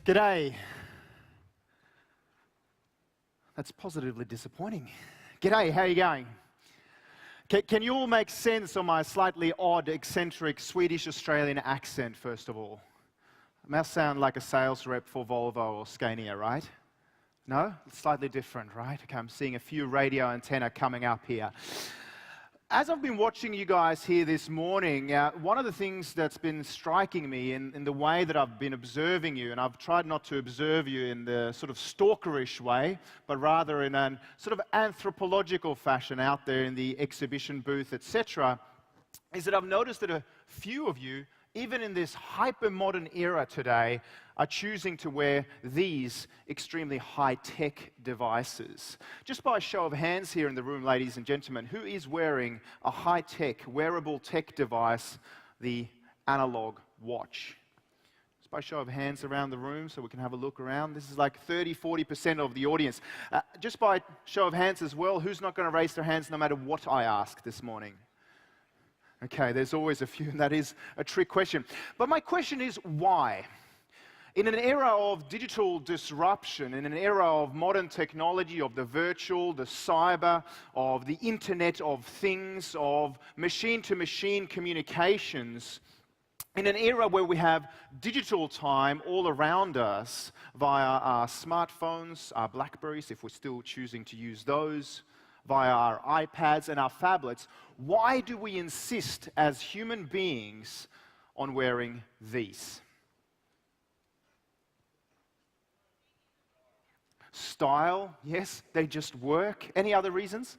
G'day. That's positively disappointing. G'day, how are you going? Can you all make sense of my slightly odd, eccentric Swedish-Australian accent, first of all? I must sound like a sales rep for Volvo or Scania, right? No? It's slightly different, right? Okay, I'm seeing a few radio antenna coming up here. As I've been watching you guys here this morning, one of the things that's been striking me in the way that I've been observing you, and I've tried not to observe you in the sort of stalkerish way, but rather in a sort of anthropological fashion out there in the exhibition booth, etc., is that I've noticed that a few of you, even in this hyper-modern era today, are choosing to wear these extremely high-tech devices. Just by a show of hands here in the room, ladies and gentlemen, who is wearing a high-tech, wearable tech device, the analog watch? Just by a show of hands around the room so we can have a look around. This is like 30-40% of the audience. Just by show of hands as well, who's not going to raise their hands no matter what I ask this morning? Okay, there's always a few, and that is a trick question. But my question is, why? In an era of digital disruption, in an era of modern technology, of the virtual, the cyber, of the Internet of Things, of machine-to-machine communications, in an era where we have digital time all around us via our smartphones, our Blackberries, if we're still choosing to use those, via our iPads and our phablets, why do we insist as human beings on wearing these? Style, yes, they just work. Any other reasons?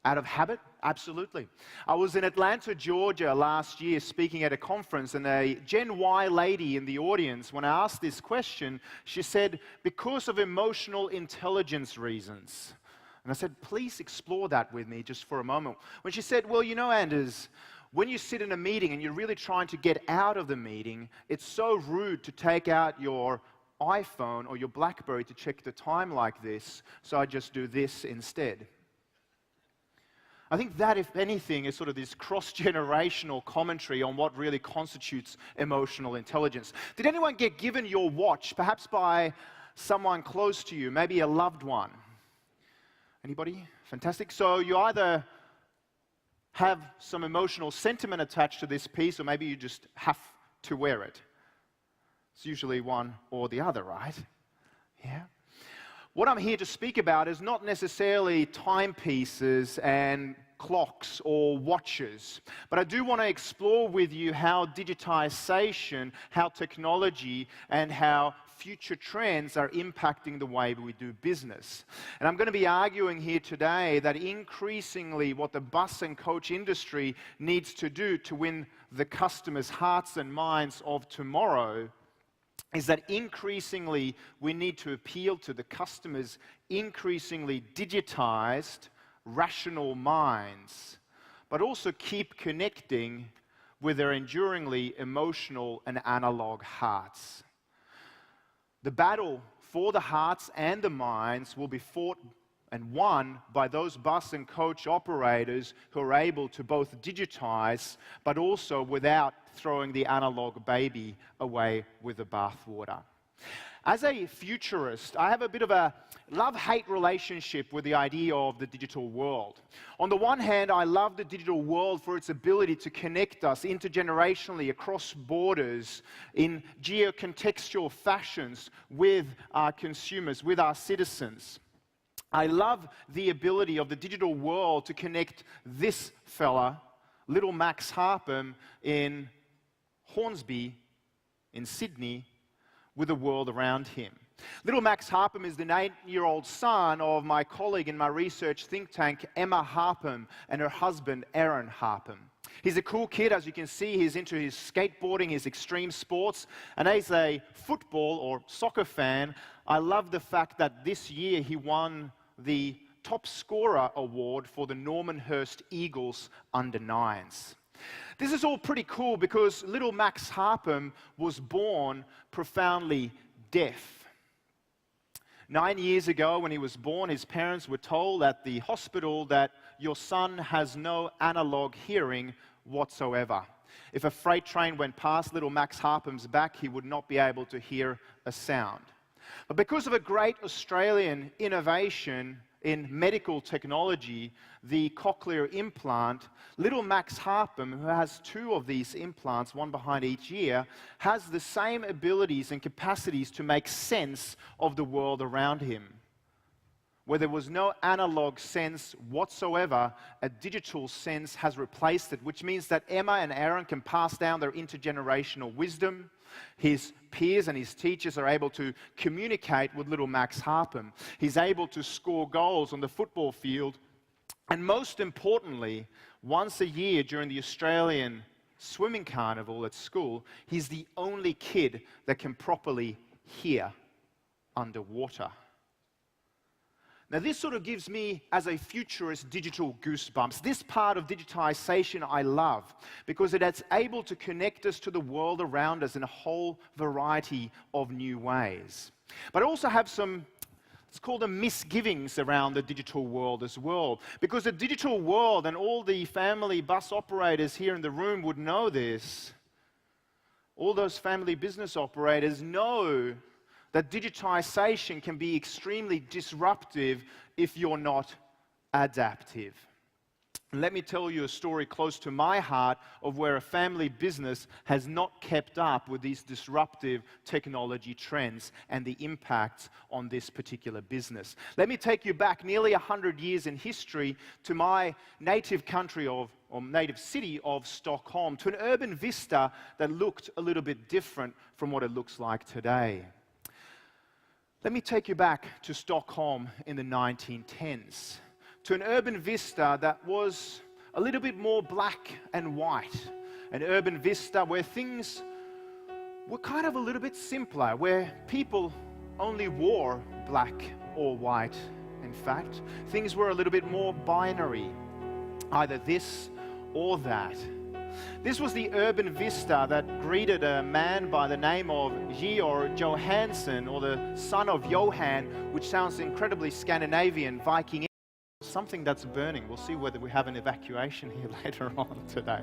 Out of habit? Absolutely. I was in Atlanta, Georgia last year speaking at a conference, and a Gen Y lady in the audience, when I asked this question, she said, because of emotional intelligence reasons. And I said, please explore that with me just for a moment. When she said, well, you know, Anders, when you sit in a meeting and you're really trying to get out of the meeting, it's so rude to take out your iPhone or your BlackBerry to check the time like this, so I just do this instead. I think that, if anything, is sort of this cross-generational commentary on what really constitutes emotional intelligence. Did anyone get given your watch, perhaps by someone close to you, maybe a loved one? Anybody? Fantastic. So you either have some emotional sentiment attached to this piece, or maybe you just have to wear it. It's usually one or the other, right? Yeah. What I'm here to speak about is not necessarily timepieces and clocks or watches, but I do want to explore with you how digitization, how technology, and how future trends are impacting the way we do business. And I'm going to be arguing here today that increasingly what the bus and coach industry needs to do to win the customers' hearts and minds of tomorrow is that increasingly we need to appeal to the customers' increasingly digitized, rational minds, but also keep connecting with their enduringly emotional and analog hearts. The battle for the hearts and the minds will be fought and won by those bus and coach operators who are able to both digitize, but also without throwing the analog baby away with the bathwater. As a futurist, I have a bit of a love-hate relationship with the idea of the digital world. On the one hand, I love the digital world for its ability to connect us intergenerationally across borders in geo-contextual fashions with our consumers, with our citizens. I love the ability of the digital world to connect this fella, little Max Harpham, in Hornsby, in Sydney, with the world around him. Little Max Harpham is the 8-year-old son of my colleague in my research think tank, Emma Harpham, and her husband, Aaron Harpham. He's a cool kid, as you can see. He's into his skateboarding, his extreme sports, and as a football or soccer fan, I love the fact that this year he won the top scorer award for the Normanhurst Eagles under-9s. This is all pretty cool because little Max Harpham was born profoundly deaf. 9 years ago, when he was born, his parents were told at the hospital that your son has no analog hearing whatsoever. If a freight train went past little Max Harpham's back, he would not be able to hear a sound. But because of a great Australian innovation in medical technology, the cochlear implant, little Max Harpham, who has 2 of these implants, one behind each ear, has the same abilities and capacities to make sense of the world around him. Where there was no analog sense whatsoever, a digital sense has replaced it, which means that Emma and Aaron can pass down their intergenerational wisdom. His peers and his teachers are able to communicate with little Max Harpham. He's able to score goals on the football field. And most importantly, once a year during the Australian swimming carnival at school, he's the only kid that can properly hear underwater. Now, this sort of gives me, as a futurist, digital goosebumps. This part of digitization I love because it's able to connect us to the world around us in a whole variety of new ways. But I also have some, let's call them misgivings around the digital world as well. Because the digital world, and all the family bus operators here in the room would know this, all those family business operators know that digitization can be extremely disruptive if you're not adaptive. And let me tell you a story close to my heart of where a family business has not kept up with these disruptive technology trends and the impacts on this particular business. Let me take you back nearly 100 years in history to my native country or native city of Stockholm, to an urban vista that looked a little bit different from what it looks like today. Let me take you back to Stockholm in the 1910s, to an urban vista that was a little bit more black and white, an urban vista where things were kind of a little bit simpler, where people only wore black or white. In fact, things were a little bit more binary, either this or that. This was the urban vista that greeted a man by the name of Georg Johansson, or the son of Johan, which sounds incredibly Scandinavian, Viking, something that's burning. We'll see whether we have an evacuation here later on today.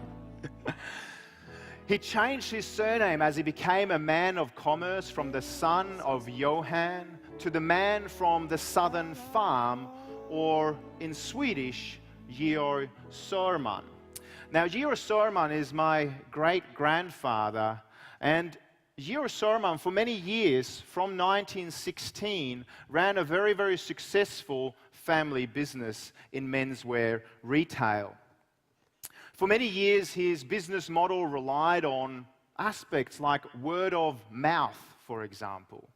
He changed his surname as he became a man of commerce, from the son of Johan to the man from the southern farm, or in Swedish, Georg Sörman. Now, Georg Sörman is my great-grandfather, and Georg Sörman, for many years, from 1916, ran a very, very successful family business in menswear retail. For many years, his business model relied on aspects like word of mouth, for example.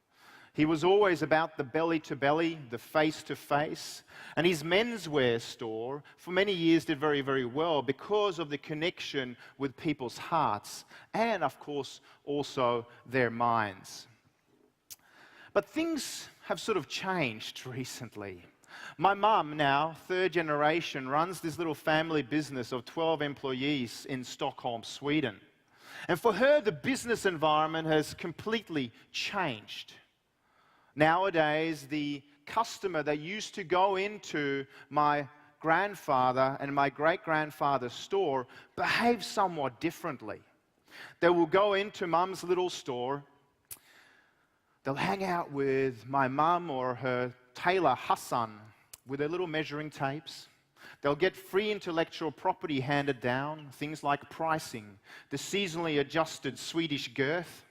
He was always about the belly-to-belly, the face-to-face. And his menswear store, for many years, did very, very well because of the connection with people's hearts and, of course, also their minds. But things have sort of changed recently. My mum, now, 3rd generation, runs this little family business of 12 employees in Stockholm, Sweden. And for her, the business environment has completely changed. Nowadays, the customer that used to go into my grandfather and my great-grandfather's store behaves somewhat differently. They will go into Mum's little store. They'll hang out with my mum or her tailor, Hassan, with their little measuring tapes. They'll get free intellectual property handed down, things like pricing, the seasonally adjusted Swedish girth.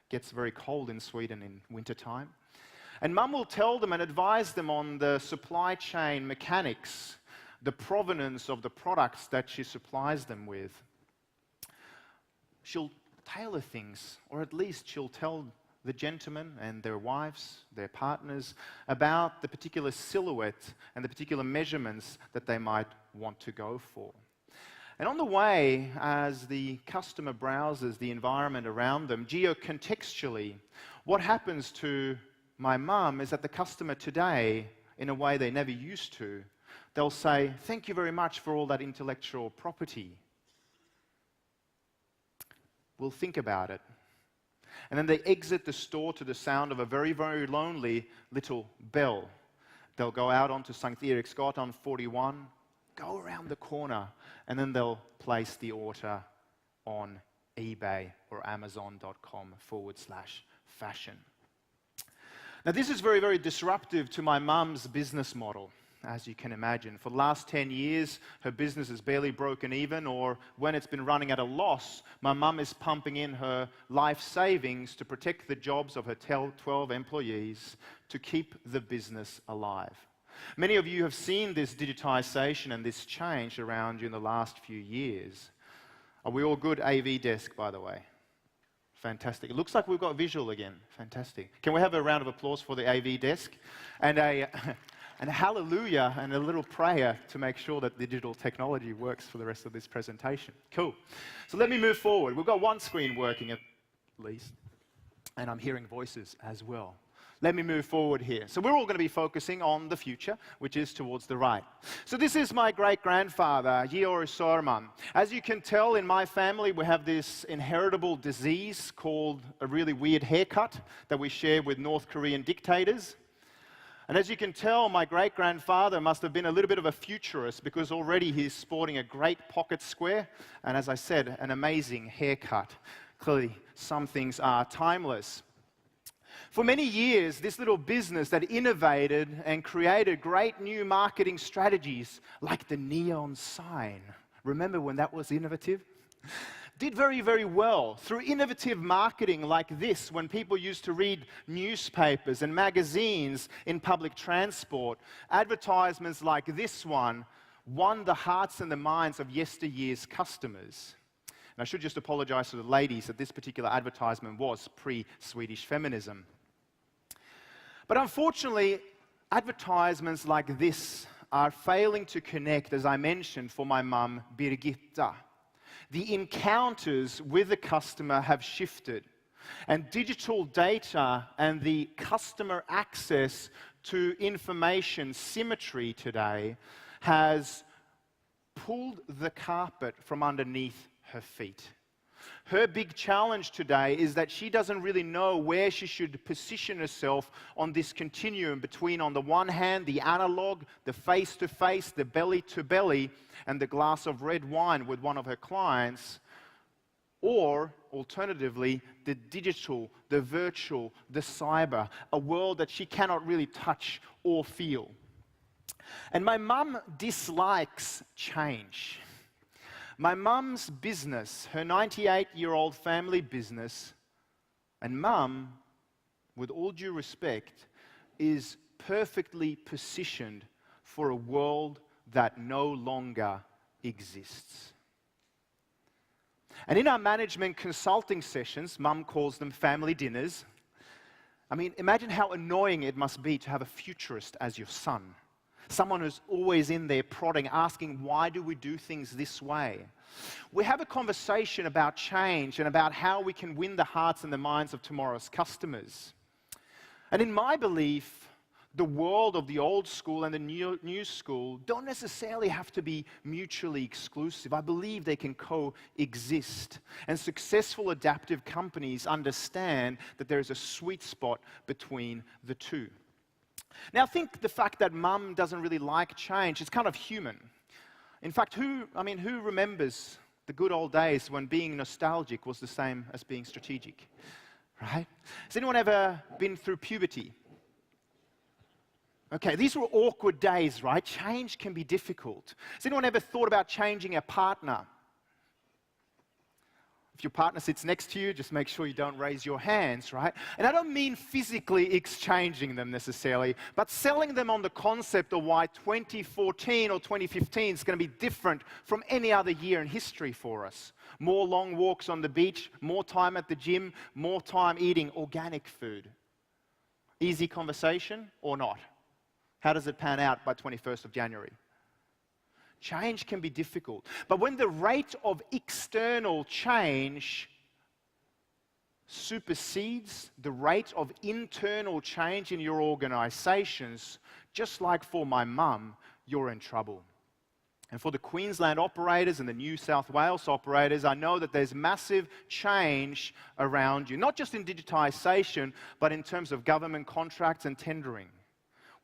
Gets very cold in Sweden in wintertime. And Mum will tell them and advise them on the supply chain mechanics, the provenance of the products that she supplies them with. She'll tailor things, or at least she'll tell the gentlemen and their wives, their partners, about the particular silhouette and the particular measurements that they might want to go for. And on the way, as the customer browses the environment around them, geocontextually, what happens to my mum is that the customer today, in a way they never used to, they'll say, "Thank you very much for all that intellectual property. We'll think about it." And then they exit the store to the sound of a very, very lonely little bell. They'll go out onto St. Eriksgatan 41, go around the corner, and then they'll place the order on eBay or Amazon.com/fashion. Now, this is very, very disruptive to my mum's business model, as you can imagine. For the last 10 years, her business has barely broken even, or when it's been running at a loss, my mum is pumping in her life savings to protect the jobs of her 12 employees to keep the business alive. Many of you have seen this digitization and this change around you in the last few years. Are we all good? AV desk, by the way. Fantastic. It looks like we've got visual again. Fantastic. Can we have a round of applause for the AV desk? And a hallelujah and a little prayer to make sure that digital technology works for the rest of this presentation. Cool. So let me move forward. We've got one screen working at least, and I'm hearing voices as well. Let me move forward here. So we're all going to be focusing on the future, which is towards the right. So this is my great-grandfather, Georg Sorman. As you can tell, in my family, we have this inheritable disease called a really weird haircut that we share with North Korean dictators. And as you can tell, my great-grandfather must have been a little bit of a futurist because already he's sporting a great pocket square and, as I said, an amazing haircut. Clearly, some things are timeless. For many years, this little business that innovated and created great new marketing strategies like the neon sign, remember when that was innovative? Did very, very well through innovative marketing like this when people used to read newspapers and magazines in public transport. Advertisements like this one won the hearts and the minds of yesteryear's customers. And I should just apologize to the ladies that this particular advertisement was pre-Swedish feminism. But unfortunately, advertisements like this are failing to connect, as I mentioned, for my mum, Birgitta. The encounters with the customer have shifted, and digital data and the customer access to information symmetry today has pulled the carpet from underneath her feet. Her big challenge today is that she doesn't really know where she should position herself on this continuum between, on the one hand, the analog, the face-to-face, the belly-to-belly, and the glass of red wine with one of her clients, or, alternatively, the digital, the virtual, the cyber, a world that she cannot really touch or feel. And my mum dislikes change. My mum's business, her 98-year-old family business, and mum, with all due respect, is perfectly positioned for a world that no longer exists. And in our management consulting sessions, mum calls them family dinners. I mean, imagine how annoying it must be to have a futurist as your son. Someone who's always in there prodding, asking, why do we do things this way? We have a conversation about change and about how we can win the hearts and the minds of tomorrow's customers. And in my belief, the world of the old school and the new school don't necessarily have to be mutually exclusive. I believe they can coexist. And successful adaptive companies understand that there is a sweet spot between the two. Now, I think the fact that mum doesn't really like change is kind of human. In fact, who remembers the good old days when being nostalgic was the same as being strategic, right? Has anyone ever been through puberty? Okay, these were awkward days, right? Change can be difficult. Has anyone ever thought about changing a partner? If your partner sits next to you, just make sure you don't raise your hands, right? And I don't mean physically exchanging them necessarily, but selling them on the concept of why 2014 or 2015 is going to be different from any other year in history for us. More long walks on the beach, more time at the gym, more time eating organic food. Easy conversation or not? How does it pan out by 21st of January? Change can be difficult, but when the rate of external change supersedes the rate of internal change in your organizations, just like for my mum, you're in trouble. And for the Queensland operators and the New South Wales operators, I know that there's massive change around you, not just in digitization, but in terms of government contracts and tendering.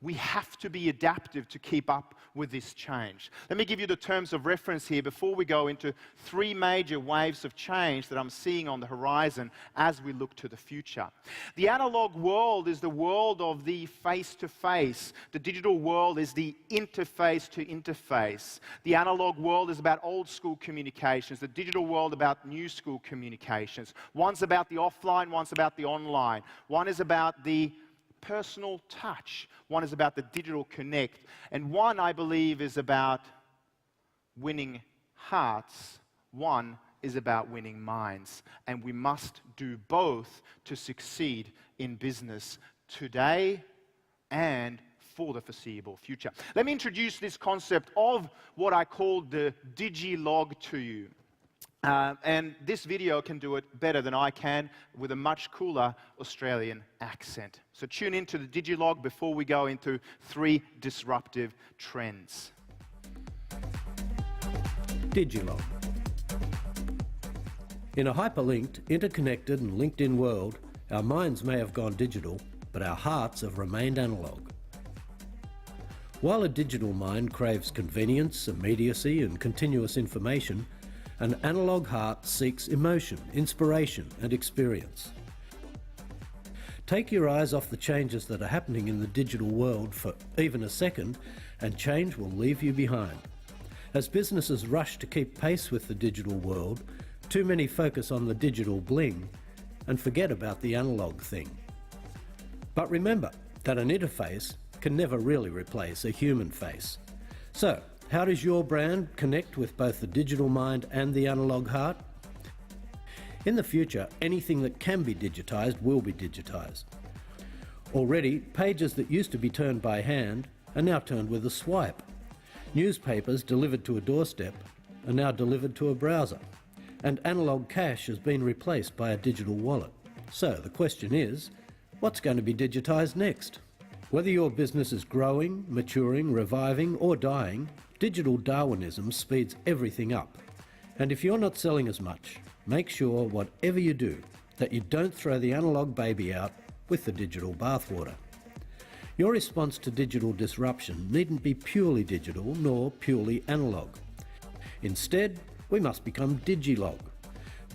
We have to be adaptive to keep up with this change. Let me give you the terms of reference here before we go into three major waves of change that I'm seeing on the horizon as we look to the future. The analog world is the world of the face-to-face. The digital world is the interface-to-interface. The analog world is about old-school communications. The digital world about new-school communications. One's about the offline, one's about the online. One is about the personal touch. One is about the digital connect. And one, I believe, is about winning hearts. One is about winning minds. And we must do both to succeed in business today and for the foreseeable future. Let me introduce this concept of what I call the Digilog to you. And this video can do it better than I can with a much cooler Australian accent. So tune into the Digilog before we go into three disruptive trends. Digilog. In a hyperlinked, interconnected and linked-in world, our minds may have gone digital, but our hearts have remained analog. While a digital mind craves convenience, immediacy and continuous information, an analog heart seeks emotion, inspiration and experience. Take your eyes off the changes that are happening in the digital world for even a second and change will leave you behind. As businesses rush to keep pace with the digital world, too many focus on the digital bling and forget about the analog thing. But remember that an interface can never really replace a human face. So, how does your brand connect with both the digital mind and the analog heart? In the future, anything that can be digitised will be digitised. Already, pages that used to be turned by hand are now turned with a swipe. Newspapers delivered to a doorstep are now delivered to a browser. And analog cash has been replaced by a digital wallet. So the question is, what's going to be digitised next? Whether your business is growing, maturing, reviving or dying, digital Darwinism speeds everything up. And if you're not selling as much, make sure whatever you do, that you don't throw the analog baby out with the digital bathwater. Your response to digital disruption needn't be purely digital nor purely analog. Instead, we must become Digilog.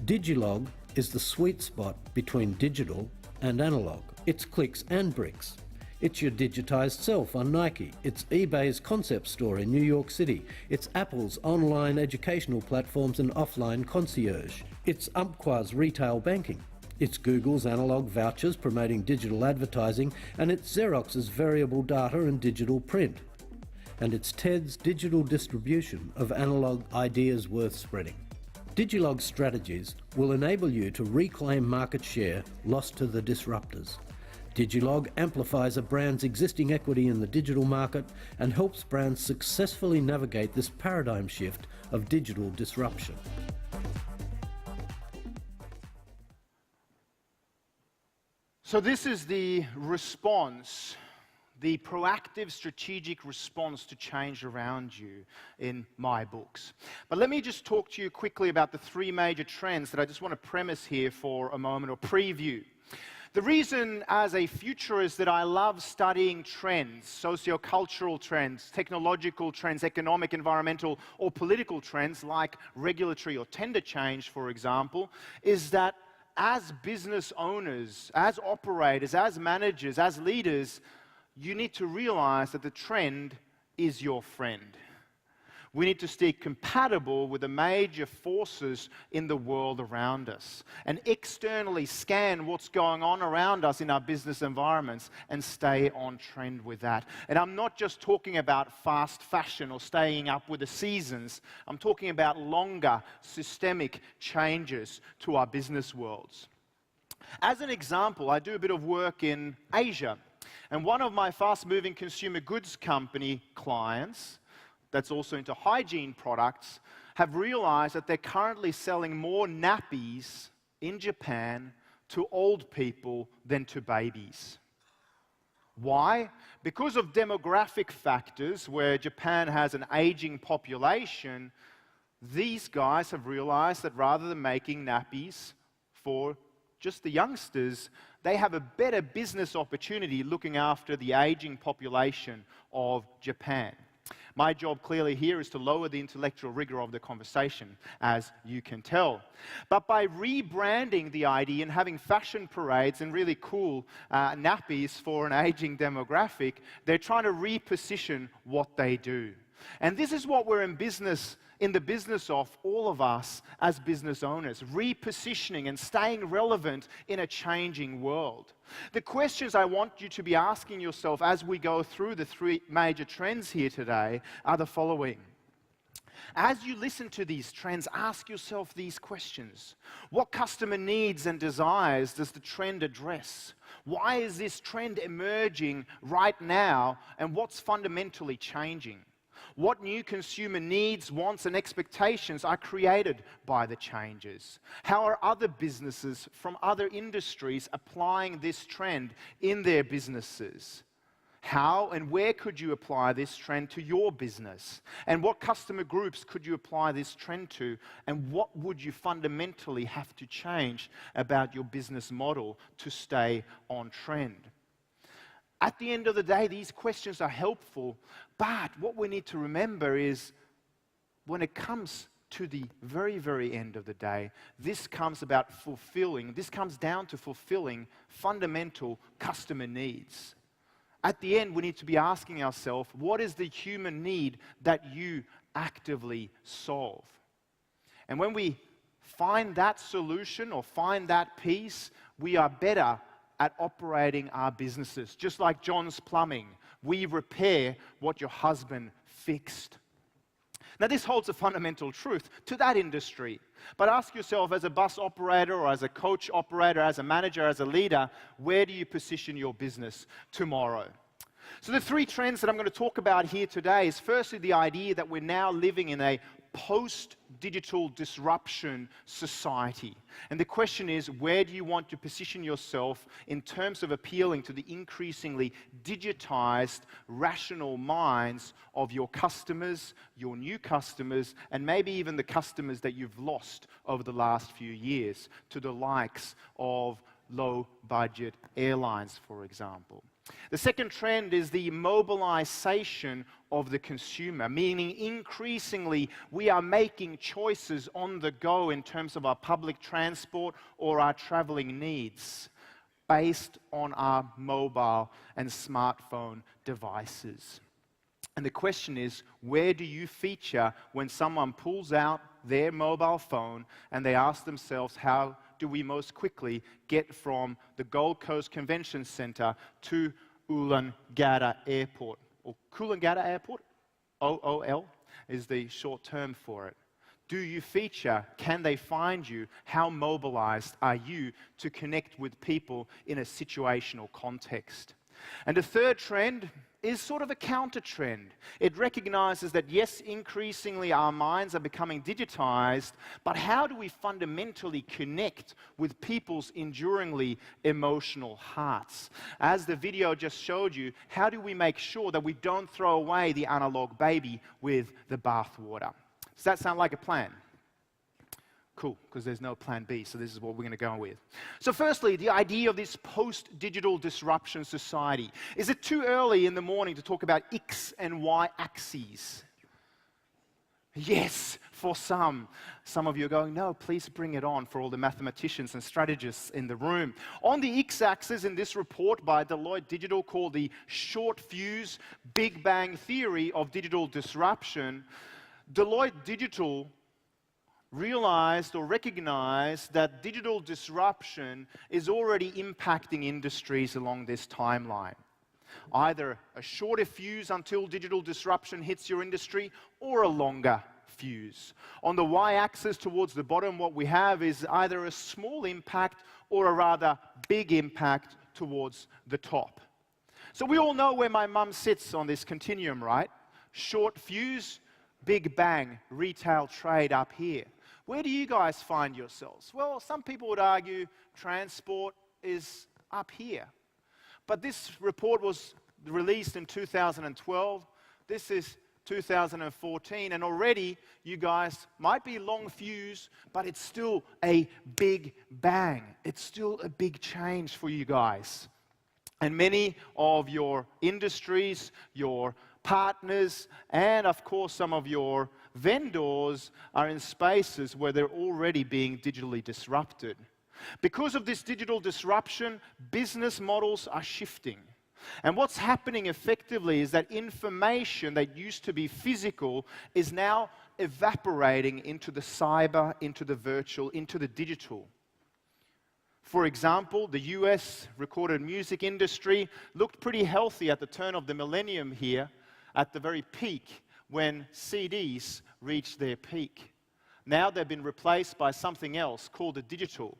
Digilog is the sweet spot between digital and analog. It's clicks and bricks. It's your digitized self on Nike. It's eBay's concept store in New York City. It's Apple's online educational platforms and offline concierge. It's Umpqua's retail banking. It's Google's analog vouchers promoting digital advertising. And it's Xerox's variable data and digital print. And it's TED's digital distribution of analog ideas worth spreading. Digilog's strategies will enable you to reclaim market share lost to the disruptors. Digilog amplifies a brand's existing equity in the digital market and helps brands successfully navigate this paradigm shift of digital disruption. So this is the response, the proactive strategic response to change around you in my books. But let me just talk to you quickly about the three major trends that I just want to premise here for a moment, or preview. The reason as a futurist that I love studying trends, sociocultural trends, technological trends, economic, environmental, or political trends like regulatory or tender change, for example, is that as business owners, as operators, as managers, as leaders, you need to realize that the trend is your friend. We need to stay compatible with the major forces in the world around us and externally scan what's going on around us in our business environments and stay on trend with that. And I'm not just talking about fast fashion or staying up with the seasons. I'm talking about longer systemic changes to our business worlds. As an example, I do a bit of work in Asia, and one of my fast-moving consumer goods company clients that's also into hygiene products, have realized that they're currently selling more nappies in Japan to old people than to babies. Why? Because of demographic factors, where Japan has an aging population, these guys have realized that rather than making nappies for just the youngsters, they have a better business opportunity looking after the aging population of Japan. My job clearly here is to lower the intellectual rigor of the conversation, as you can tell. But by rebranding the idea and having fashion parades and really cool nappies for an aging demographic, they're trying to reposition what they do. And this is what we're in the business of, all of us as business owners, repositioning and staying relevant in a changing world. The questions I want you to be asking yourself as we go through the three major trends here today are the following. As you listen to these trends, ask yourself these questions. What customer needs and desires does the trend address? Why is this trend emerging right now, and what's fundamentally changing? What new consumer needs, wants, and expectations are created by the changes? How are other businesses from other industries applying this trend in their businesses? How and where could you apply this trend to your business? And what customer groups could you apply this trend to? And what would you fundamentally have to change about your business model to stay on trend? At the end of the day, these questions are helpful, but what we need to remember is when it comes to the very, very end of the day, this comes down to fulfilling fundamental customer needs. At the end, we need to be asking ourselves, what is the human need that you actively solve? And when we find that solution or find that piece, we are better at operating our businesses. Just like John's Plumbing, we repair what your husband fixed. Now, this holds a fundamental truth to that industry. But ask yourself, as a bus operator or as a coach operator, as a manager, as a leader, where do you position your business tomorrow? So the three trends that I'm going to talk about here today is firstly the idea that we're now living in a post-digital disruption society. And the question is, where do you want to position yourself in terms of appealing to the increasingly digitized, rational minds of your customers, your new customers, and maybe even the customers that you've lost over the last few years to the likes of low-budget airlines, for example. The second trend is the mobilization of the consumer, meaning increasingly we are making choices on the go in terms of our public transport or our traveling needs based on our mobile and smartphone devices. And the question is, where do you feature when someone pulls out their mobile phone and they ask themselves, how do we most quickly get from the Gold Coast Convention Centre to Ulaanbaatar Airport, or Coolangatta Airport? OOL is the short term for it. Do you feature? Can they find you? How mobilized are you to connect with people in a situational context? And the third trend is sort of a counter trend. It recognizes that, yes, increasingly our minds are becoming digitized, but how do we fundamentally connect with people's enduringly emotional hearts? As the video just showed you, how do we make sure that we don't throw away the analog baby with the bathwater? Does that sound like a plan? Cool, because there's no plan B, so this is what we're going to go with. So firstly, the idea of this post-digital disruption society. Is it too early in the morning to talk about X and Y axes? Yes, for some. Some of you are going, no, please bring it on, for all the mathematicians and strategists in the room. On the X-axis in this report by Deloitte Digital called the Short Fuse Big Bang Theory of Digital Disruption, Deloitte Digital realized or recognized that digital disruption is already impacting industries along this timeline. Either a shorter fuse until digital disruption hits your industry, or a longer fuse. On the y-axis towards the bottom, what we have is either a small impact or a rather big impact towards the top. So we all know where my mum sits on this continuum, right? Short fuse, big bang, retail trade up here. Where do you guys find yourselves? Well, some people would argue transport is up here. But this report was released in 2012. This is 2014, and already you guys might be long fuse, but it's still a big bang. It's still a big change for you guys. And many of your industries, your partners, and of course some of your vendors are in spaces where they're already being digitally disrupted. Because of this digital disruption, business models are shifting. And what's happening effectively is that information that used to be physical is now evaporating into the cyber, into the virtual, into the digital. For example, the US recorded music industry looked pretty healthy at the turn of the millennium here, at the very peak when CDs reached their peak. Now they've been replaced by something else called the digital.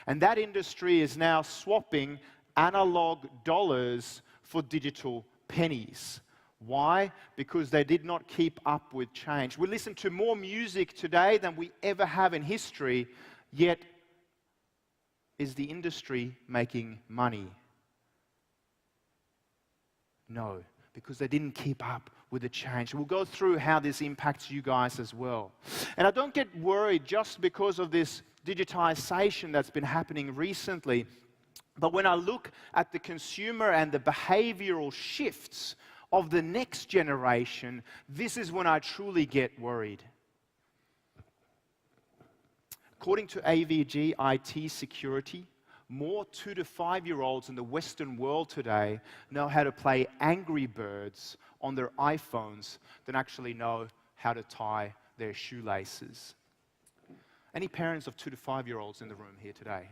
And that industry is now swapping analog dollars for digital pennies. Why? Because they did not keep up with change. We listen to more music today than we ever have in history, yet is the industry making money? No, because they didn't keep up with the change. We'll go through how this impacts you guys as well. And I don't get worried just because of this digitization that's been happening recently. But when I look at the consumer and the behavioral shifts of the next generation, this is when I truly get worried. According to AVG IT Security, more 2 to 5-year-olds in the Western world today know how to play Angry Birds on their iPhones than actually know how to tie their shoelaces. Any parents of 2 to 5-year-olds in the room here today?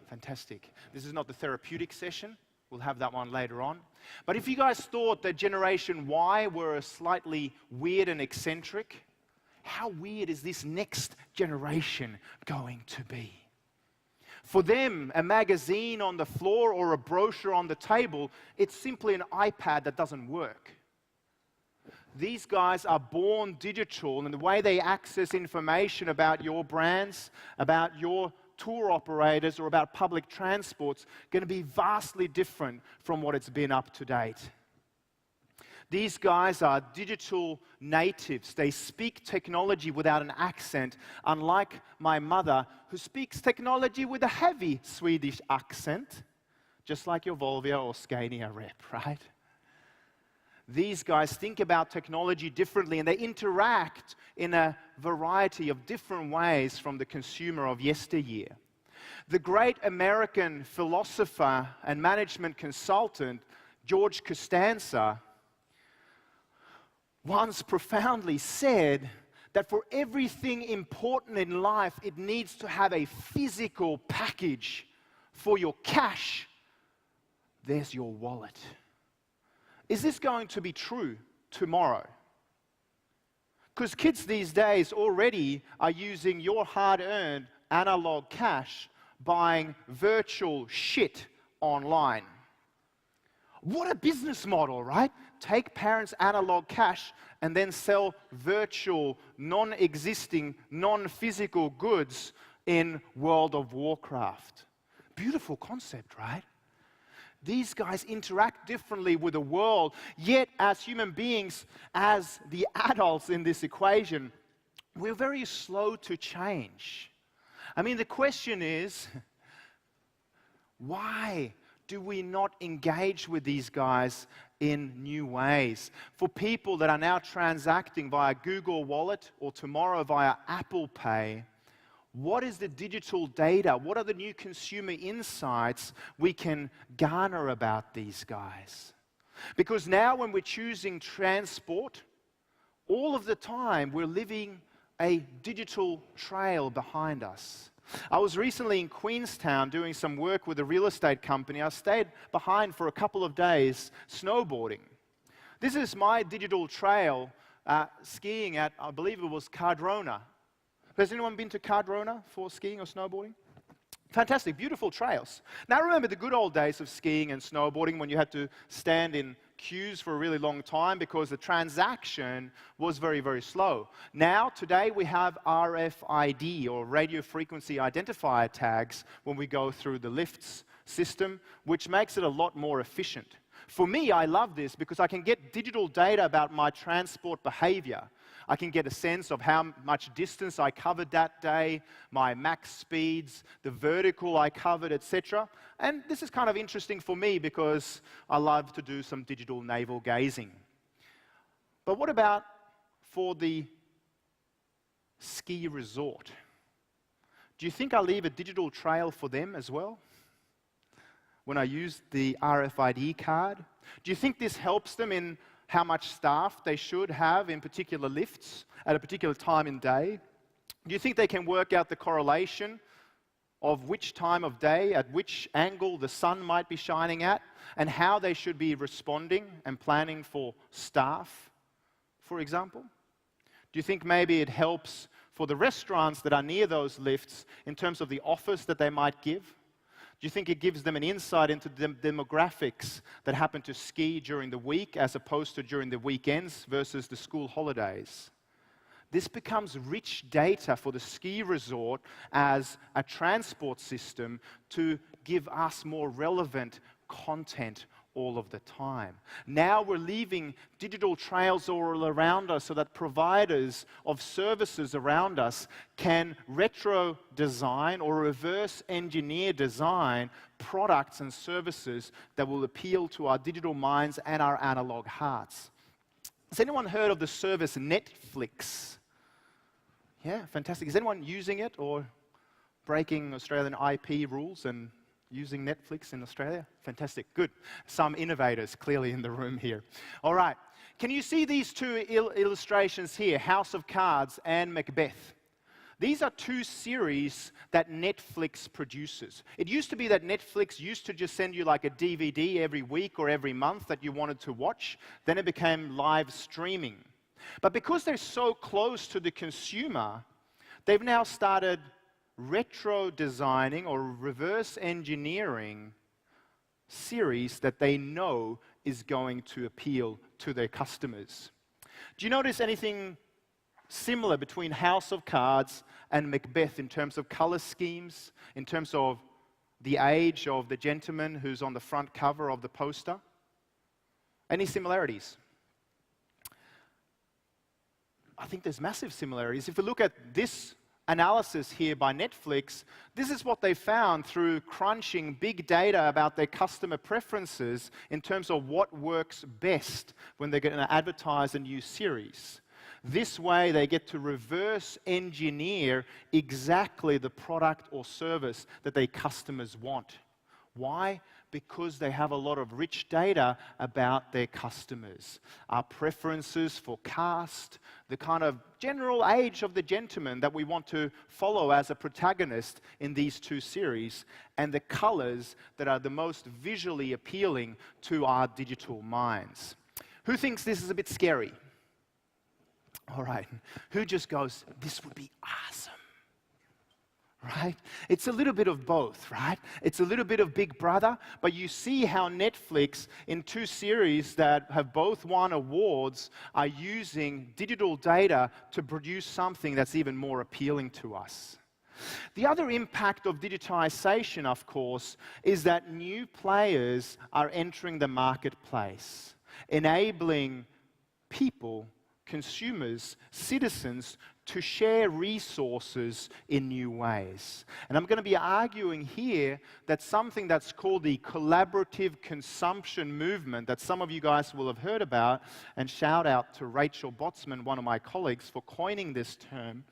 Fantastic. This is not the therapeutic session. We'll have that one later on. But if you guys thought that Generation Y were slightly weird and eccentric, how weird is this next generation going to be? For them, a magazine on the floor or a brochure on the table, it's simply an iPad that doesn't work. These guys are born digital, and the way they access information about your brands, about your tour operators, or about public transport's going to be vastly different from what it's been up to date. These guys are digital natives. They speak technology without an accent, unlike my mother, who speaks technology with a heavy Swedish accent, just like your Volvo or Scania rep, right? These guys think about technology differently, and they interact in a variety of different ways from the consumer of yesteryear. The great American philosopher and management consultant, George Costanza, once profoundly said that for everything important in life, it needs to have a physical package. For your cash, there's your wallet. Is this going to be true tomorrow? Because kids these days already are using your hard-earned analog cash buying virtual shit online. What a business model, right? Take parents' analog cash and then sell virtual, non-existing, non-physical goods in World of Warcraft. Beautiful concept, right? These guys interact differently with the world, yet as human beings, as the adults in this equation, we're very slow to change. I mean, the question is, why do we not engage with these guys in new ways? For people that are now transacting via Google Wallet or tomorrow via Apple Pay, what is the digital data? What are the new consumer insights we can garner about these guys? Because now when we're choosing transport, all of the time we're leaving a digital trail behind us. I was recently in Queenstown doing some work with a real estate company. I stayed behind for a couple of days snowboarding. This is my digital trail skiing at, I believe it was Cardrona. Has anyone been to Cardrona for skiing or snowboarding? Fantastic, beautiful trails. Now, I remember the good old days of skiing and snowboarding when you had to stand in queues for a really long time because the transaction was very, very slow. Now, today, we have RFID, or radio frequency identifier tags, when we go through the lifts system, which makes it a lot more efficient. For me, I love this because I can get digital data about my transport behavior. I can get a sense of how much distance I covered that day, my max speeds, the vertical I covered, etc. And this is kind of interesting for me because I love to do some digital navel gazing. But what about for the ski resort? Do you think I leave a digital trail for them as well when I use the RFID card? Do you think this helps them in how much staff they should have in particular lifts at a particular time in day? Do you think they can work out the correlation of which time of day, at which angle the sun might be shining at, and how they should be responding and planning for staff, for example? Do you think maybe it helps for the restaurants that are near those lifts in terms of the offers that they might give? Do you think it gives them an insight into the demographics that happen to ski during the week as opposed to during the weekends versus the school holidays? This becomes rich data for the ski resort as a transport system to give us more relevant content all of the time. Now we're leaving digital trails all around us so that providers of services around us can retro design or reverse engineer design products and services that will appeal to our digital minds and our analog hearts. Has anyone heard of the service Netflix? Yeah, fantastic. Is anyone using it or breaking Australian IP rules and using Netflix in Australia? Fantastic, good. Some innovators clearly in the room here. All right, can you see these two illustrations here, House of Cards and Macbeth? These are two series that Netflix produces. It used to be that Netflix used to just send you like a DVD every week or every month that you wanted to watch. Then it became live streaming. But because they're so close to the consumer, they've now started retro designing or reverse engineering series that they know is going to appeal to their customers. Do you notice anything similar between House of Cards and Macbeth in terms of color schemes, in terms of the age of the gentleman who's on the front cover of the poster? Any similarities? I think there's massive similarities. If we look at this analysis here by Netflix, this is what they found through crunching big data about their customer preferences in terms of what works best when they're going to advertise a new series. This way, they get to reverse engineer exactly the product or service that their customers want. Why? Because they have a lot of rich data about their customers. Our preferences for cast, the kind of general age of the gentleman that we want to follow as a protagonist in these two series, and the colors that are the most visually appealing to our digital minds. Who thinks this is a bit scary? All right. Who just goes, this would be awesome? Right? It's a little bit of both, right? It's a little bit of Big Brother, but you see how Netflix, in two series that have both won awards, are using digital data to produce something that's even more appealing to us. The other impact of digitization, of course, is that new players are entering the marketplace, enabling people, consumers, citizens, to share resources in new ways. And I'm going to be arguing here that something that's called the collaborative consumption movement, that some of you guys will have heard about, and shout out to Rachel Botsman, one of my colleagues, for coining this term,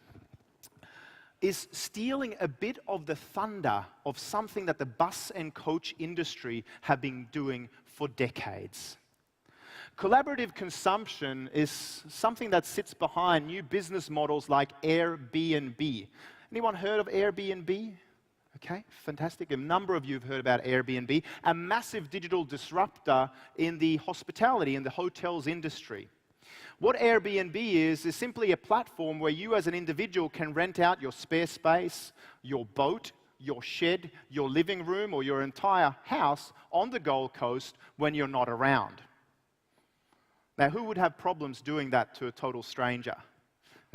is stealing a bit of the thunder of something that the bus and coach industry have been doing for decades. Collaborative consumption is something that sits behind new business models like Airbnb. Anyone heard of Airbnb? Okay, fantastic. A number of you have heard about Airbnb, a massive digital disruptor in the hospitality and the hotels industry. What Airbnb is simply a platform where you as an individual can rent out your spare space, your boat, your shed, your living room, or your entire house on the Gold Coast when you're not around. Now, who would have problems doing that to a total stranger?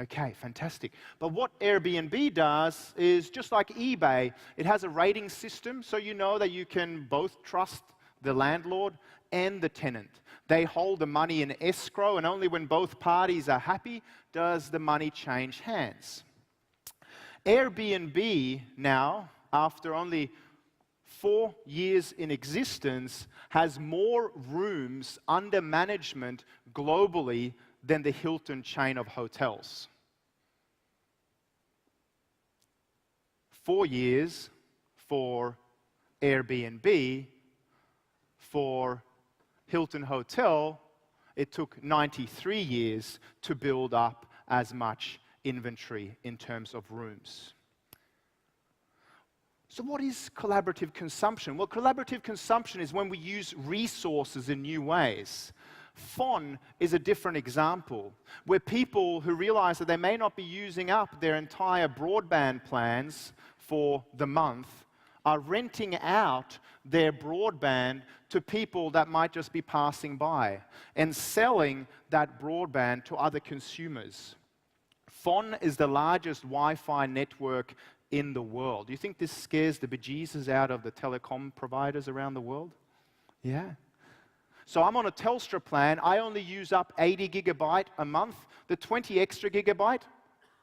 Okay, fantastic. But what Airbnb does is, just like eBay, it has a rating system, so you know that you can both trust the landlord and the tenant. They hold the money in escrow, and only when both parties are happy does the money change hands. Airbnb now, after only 4 years in existence, has more rooms under management globally than the Hilton chain of hotels. 4 years for Airbnb. For Hilton Hotel, it took 93 years to build up as much inventory in terms of rooms. So what is collaborative consumption? Well, collaborative consumption is when we use resources in new ways. Fon is a different example, where people who realize that they may not be using up their entire broadband plans for the month are renting out their broadband to people that might just be passing by and selling that broadband to other consumers. Fon is the largest Wi-Fi network in the world. Do you think this scares the bejesus out of the telecom providers around the world? Yeah. So I'm on a Telstra plan. I only use up 80 gigabyte a month. The 20 extra gigabyte,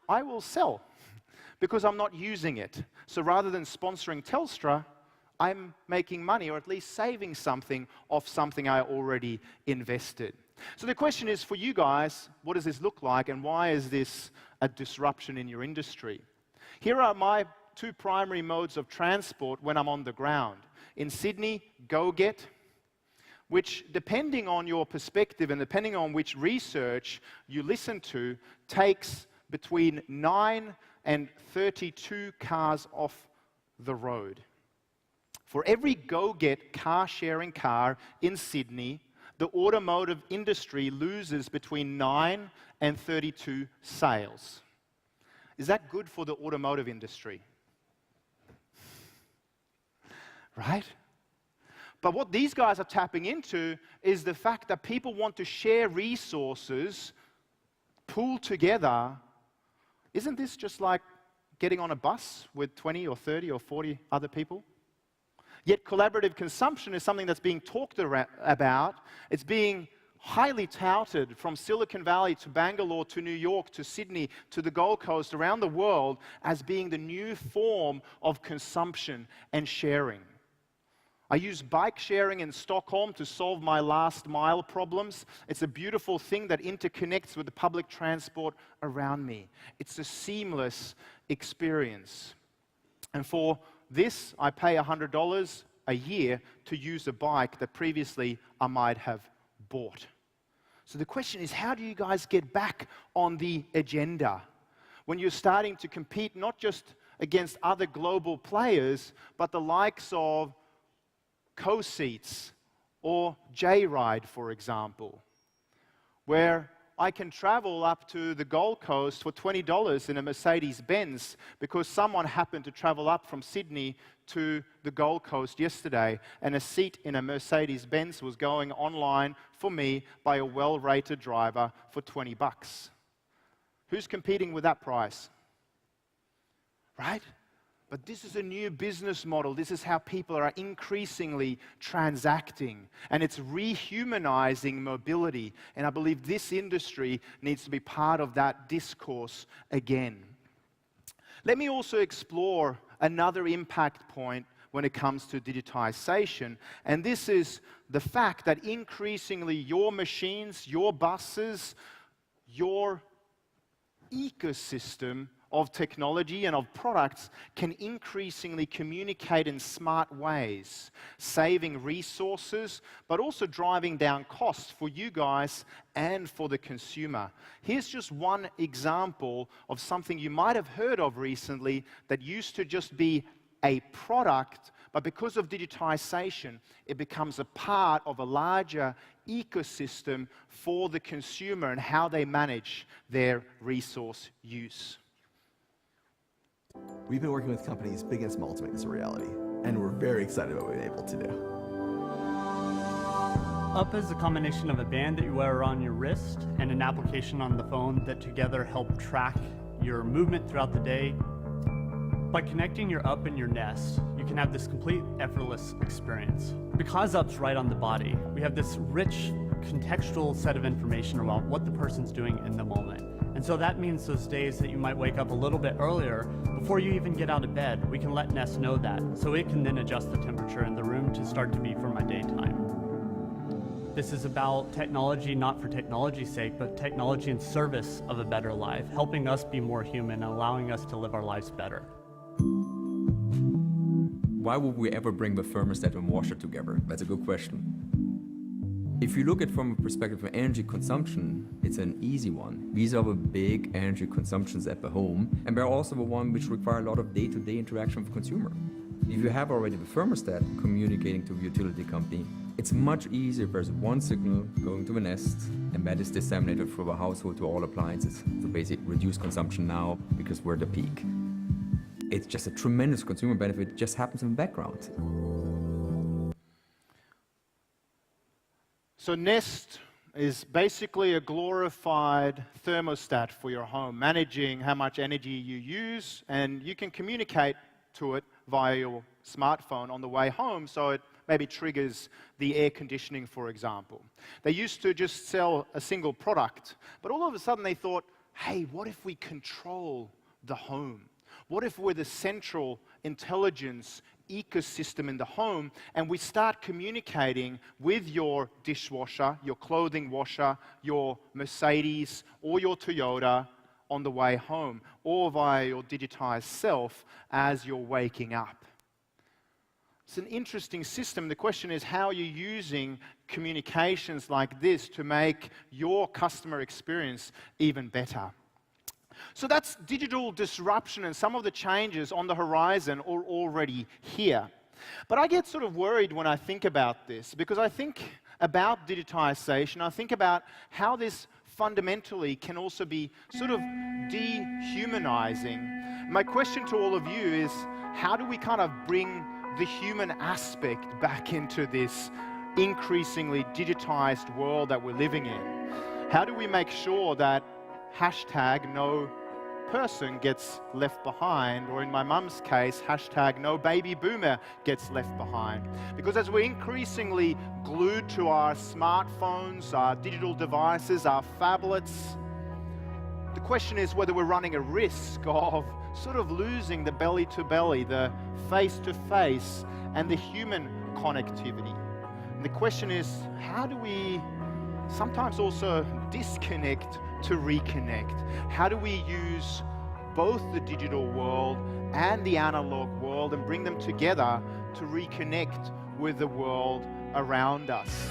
I will sell because I'm not using it. So rather than sponsoring Telstra, I'm making money, or at least saving something off something I already invested. So the question is for you guys, what does this look like, and why is this a disruption in your industry? Here are my 2 primary modes of transport when I'm on the ground. In Sydney, GoGet, which, depending on your perspective and depending on which research you listen to, takes between 9 and 32 cars off the road. For every GoGet car-sharing car in Sydney, the automotive industry loses between 9 and 32 sales. Is that good for the automotive industry? Right? But what these guys are tapping into is the fact that people want to share resources, pool together. Isn't this just like getting on a bus with 20 or 30 or 40 other people? Yet collaborative consumption is something that's being talked about. It's being highly touted from Silicon Valley to Bangalore to New York to Sydney to the Gold Coast around the world as being the new form of consumption and sharing. I use bike sharing in Stockholm to solve my last mile problems. It's a beautiful thing that interconnects with the public transport around me. It's a seamless experience. And for this, I pay $100 a year to use a bike that previously I might have bought. So the question is, how do you guys get back on the agenda when you're starting to compete not just against other global players, but the likes of Co-Seats or J-Ride, for example, where I can travel up to the Gold Coast for $20 in a Mercedes-Benz because someone happened to travel up from Sydney to the Gold Coast yesterday, and a seat in a Mercedes-Benz was going online for me by a well-rated driver for $20. Who's competing with that price? Right? But this is a new business model. This is how people are increasingly transacting. And it's rehumanizing mobility. And I believe this industry needs to be part of that discourse again. Let me also explore another impact point when it comes to digitization. And this is the fact that increasingly your machines, your buses, your ecosystem of technology and of products can increasingly communicate in smart ways, saving resources, but also driving down costs for you guys and for the consumer. Here's just one example of something you might have heard of recently that used to just be a product, but because of digitization, it becomes a part of a larger ecosystem for the consumer and how they manage their resource use. We've been working with companies big and small to make this a reality, and we're very excited about what we've been able to do. Up is a combination of a band that you wear around your wrist and an application on the phone that together help track your movement throughout the day. By connecting your Up and your Nest, you can have this complete effortless experience. because up's right on the body, we have this rich contextual set of information about what the person's doing in the moment. And so that means those days that you might wake up a little bit earlier, before you even get out of bed, we can let Nest know that, so it can then adjust the temperature in the room to start to be for my daytime. This is about technology, not for technology's sake, but technology in service of a better life, helping us be more human and allowing us to live our lives better. Why would we ever bring the thermostat and washer together? That's a good question. If you look at it from a perspective of energy consumption, it's an easy one. These are the big energy consumptions at the home, and they're also the one which require a lot of day-to-day interaction with the consumer. If you have already the thermostat communicating to the utility company, it's much easier if there's one signal going to the Nest, and that is disseminated through the household to all appliances. So basically reduce consumption now because we're at the peak. It's just a tremendous consumer benefit, it just happens in the background. So Nest is basically a glorified thermostat for your home, managing how much energy you use, and you can communicate to it via your smartphone on the way home, so it maybe triggers the air conditioning, for example. They used to just sell a single product, but all of a sudden they thought, hey, what if we control the home? What if we're the central intelligence ecosystem in the home, and we start communicating with your dishwasher, your clothing washer, your Mercedes, or your Toyota on the way home, or via your digitized self as you're waking up. It's an interesting system. The question is, how are you using communications like this to make your customer experience even better? So that's digital disruption, and some of the changes on the horizon are already here. But I get sort of worried when I think about this, because I think about digitization, I think about how this fundamentally can also be sort of dehumanizing. My question to all of you is, how do we kind of bring the human aspect back into this increasingly digitized world that we're living in? How do we make sure that hashtag no person gets left behind, or in my mum's case, hashtag no baby boomer gets left behind? Because as we're increasingly glued to our smartphones, our digital devices, our phablets, the question is whether we're running a risk of sort of losing the belly-to-belly, the face-to-face, and the human connectivity. And the question is, how do we sometimes also disconnect to reconnect? How do we use both the digital world and the analog world and bring them together to reconnect with the world around us?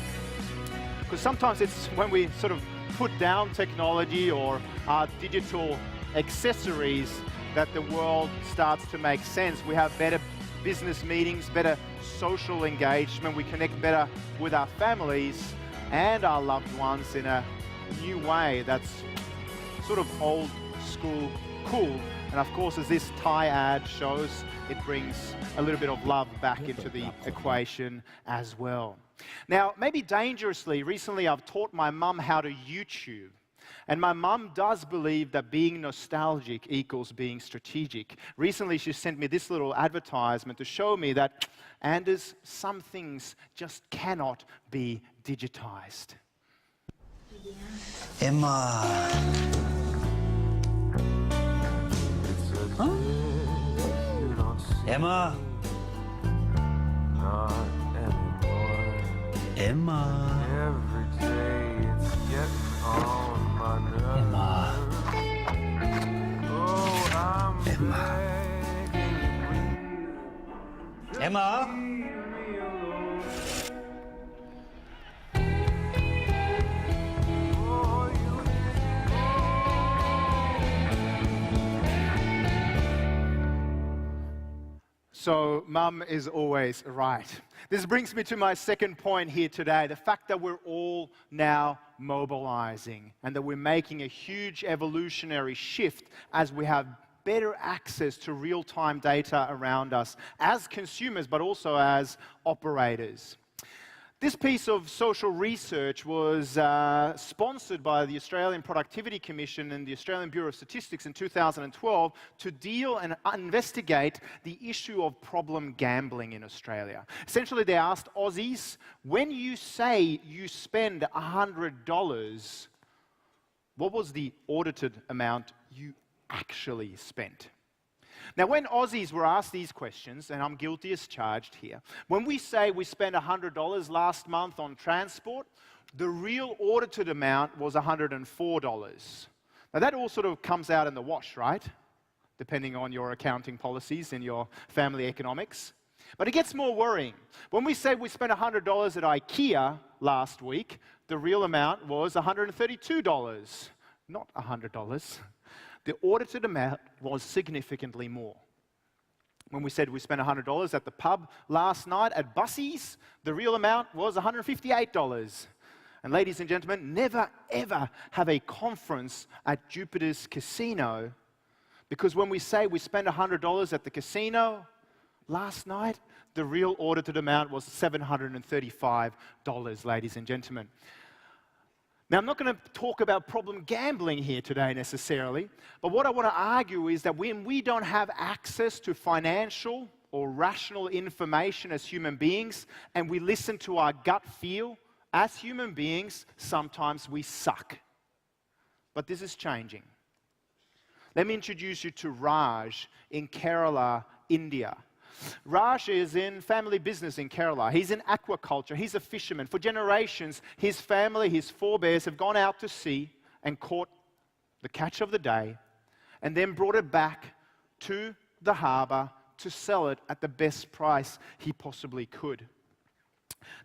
Because sometimes it's when we sort of put down technology or our digital accessories that the world starts to make sense. We have better business meetings, better social engagement, we connect better with our families and our loved ones in a new way that's sort of old school cool. And of course, as this Thai ad shows, it brings a little bit of love back into the equation as well. Now, maybe dangerously, recently I've taught my mum how to YouTube. And my mum does believe that being nostalgic equals being strategic. Recently, she sent me this little advertisement to show me that, Anders, some things just cannot be digitized. Emma. Huh? Emma. Not anymore. Emma. Every day it's getting on my nerves. Emma. Oh, I'm Emma. begging Emma. you, leave me alone. Oh, you didn't So, mum is always right. This brings me to my second point here today, the fact that we're all now mobilizing and that we're making a huge evolutionary shift as we have better access to real-time data around us as consumers, but also as operators. This piece of social research was sponsored by the Australian Productivity Commission and the Australian Bureau of Statistics in 2012 to deal and investigate the issue of problem gambling in Australia. Essentially, they asked Aussies, when you say you spend $100, what was the audited amount you actually spent? Now, when Aussies were asked these questions, and I'm guilty as charged here, when we say we spent $100 last month on transport, the real audited amount was $104. Now, that all sort of comes out in the wash, right? Depending on your accounting policies and your family economics. But it gets more worrying. When we say we spent $100 at IKEA last week, the real amount was $132, not $100. The audited amount was significantly more. When we said we spent $100 at the pub last night at Bussey's, the real amount was $158. And ladies and gentlemen, never ever have a conference at Jupiter's casino, because when we say we spent $100 at the casino last night, the real audited amount was $735, ladies and gentlemen. Now, I'm not going to talk about problem gambling here today necessarily, but what I want to argue is that when we don't have access to financial or rational information as human beings, and we listen to our gut feel, as human beings, sometimes we suck. But this is changing. Let me introduce you to Raj in Kerala, India. Raj is in family business in Kerala. He's in aquaculture. He's a fisherman. For generations, his family, his forebears have gone out to sea and caught the catch of the day and then brought it back to the harbour to sell it at the best price he possibly could.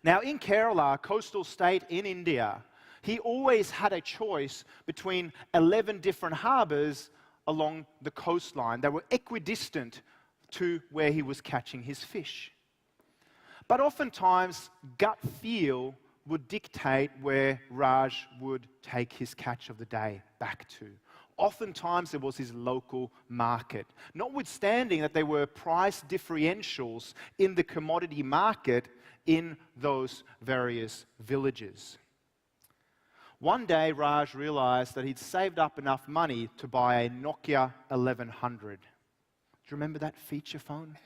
Now, in Kerala, a coastal state in India, he always had a choice between 11 different harbours along the coastline that were equidistant to where he was catching his fish. But oftentimes, gut feel would dictate where Raj would take his catch of the day back to. Oftentimes, it was his local market, notwithstanding that there were price differentials in the commodity market in those various villages. One day, Raj realized that he'd saved up enough money to buy a Nokia 1100. Do you remember that feature phone?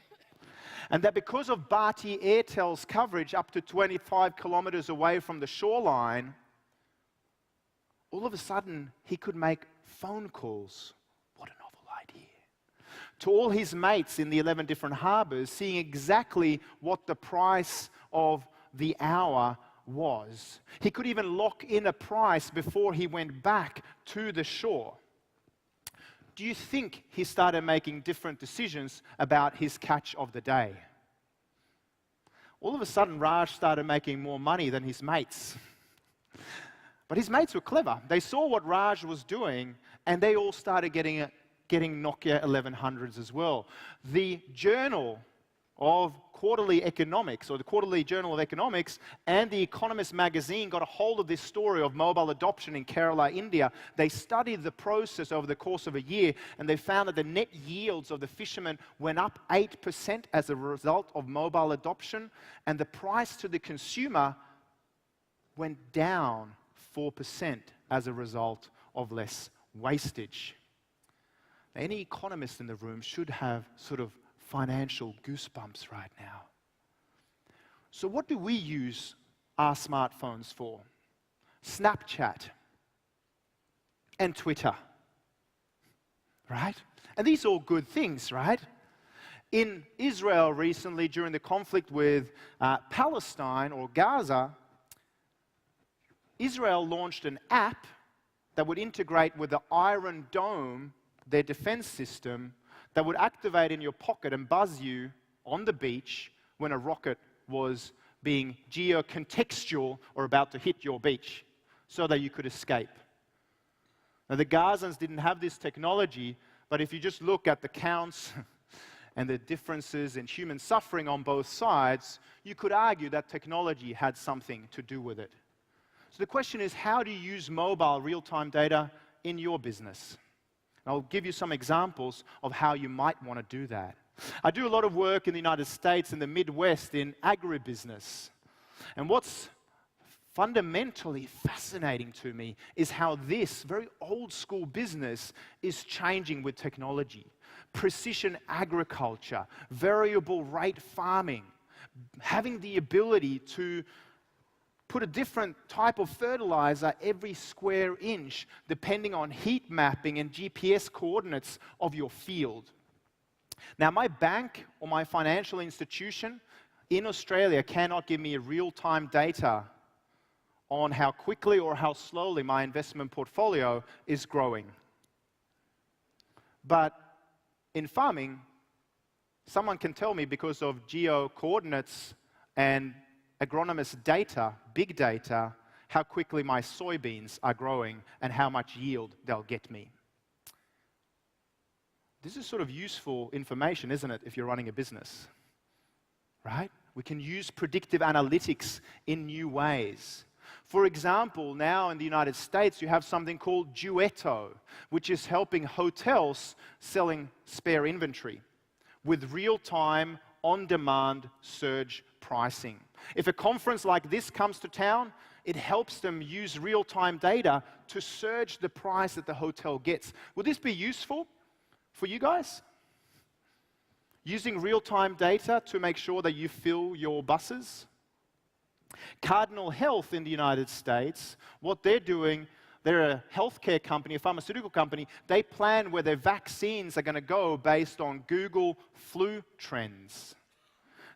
And that because of Bharti Airtel's coverage up to 25 kilometers away from the shoreline, all of a sudden he could make phone calls. What a novel idea. To all his mates in the 11 different harbors, seeing exactly what the price of the hour was. He could even lock in a price before he went back to the shore. Do you think he started making different decisions about his catch of the day? All of a sudden, Raj started making more money than his mates. But his mates were clever. They saw what Raj was doing, and they all started getting Nokia 1100s as well. The Journal of Quarterly Economics, or the Quarterly Journal of Economics, and The Economist magazine got a hold of this story of mobile adoption in Kerala, India. They studied the process over the course of a year, and they found that the net yields of the fishermen went up 8% as a result of mobile adoption, and the price to the consumer went down 4% as a result of less wastage. Now, any economist in the room should have sort of financial goosebumps right now. So what do we use our smartphones for? Snapchat and Twitter, right? And these are all good things, right? In Israel recently, during the conflict with Palestine or Gaza, Israel launched an app that would integrate with the Iron Dome, their defense system, that would activate in your pocket and buzz you on the beach when a rocket was being geocontextual or about to hit your beach so that you could escape. Now, the Gazans didn't have this technology, but if you just look at the counts and the differences in human suffering on both sides, you could argue that technology had something to do with it. So the question is, how do you use mobile real-time data in your business? I'll give you some examples of how you might want to do that. I do a lot of work in the United States, in the Midwest, in agribusiness. And what's fundamentally fascinating to me is how this very old school business is changing with technology. Precision agriculture, variable rate farming, having the ability to put a different type of fertilizer every square inch depending on heat mapping and GPS coordinates of your field. Now, my bank or my financial institution in Australia cannot give me real-time data on how quickly or how slowly my investment portfolio is growing. But in farming, someone can tell me because of geo coordinates and agronomist data, big data, how quickly my soybeans are growing and how much yield they'll get me. This is sort of useful information, isn't it, if you're running a business, right? We can use predictive analytics in new ways. For example, now in the United States, you have something called Duetto, which is helping hotels selling spare inventory with real-time, on-demand surge pricing. If a conference like this comes to town, it helps them use real-time data to surge the price that the hotel gets. Would this be useful for you guys? Using real-time data to make sure that you fill your buses? Cardinal Health in the United States, what they're doing, they're a healthcare company, a pharmaceutical company. They plan where their vaccines are going to go based on Google flu trends.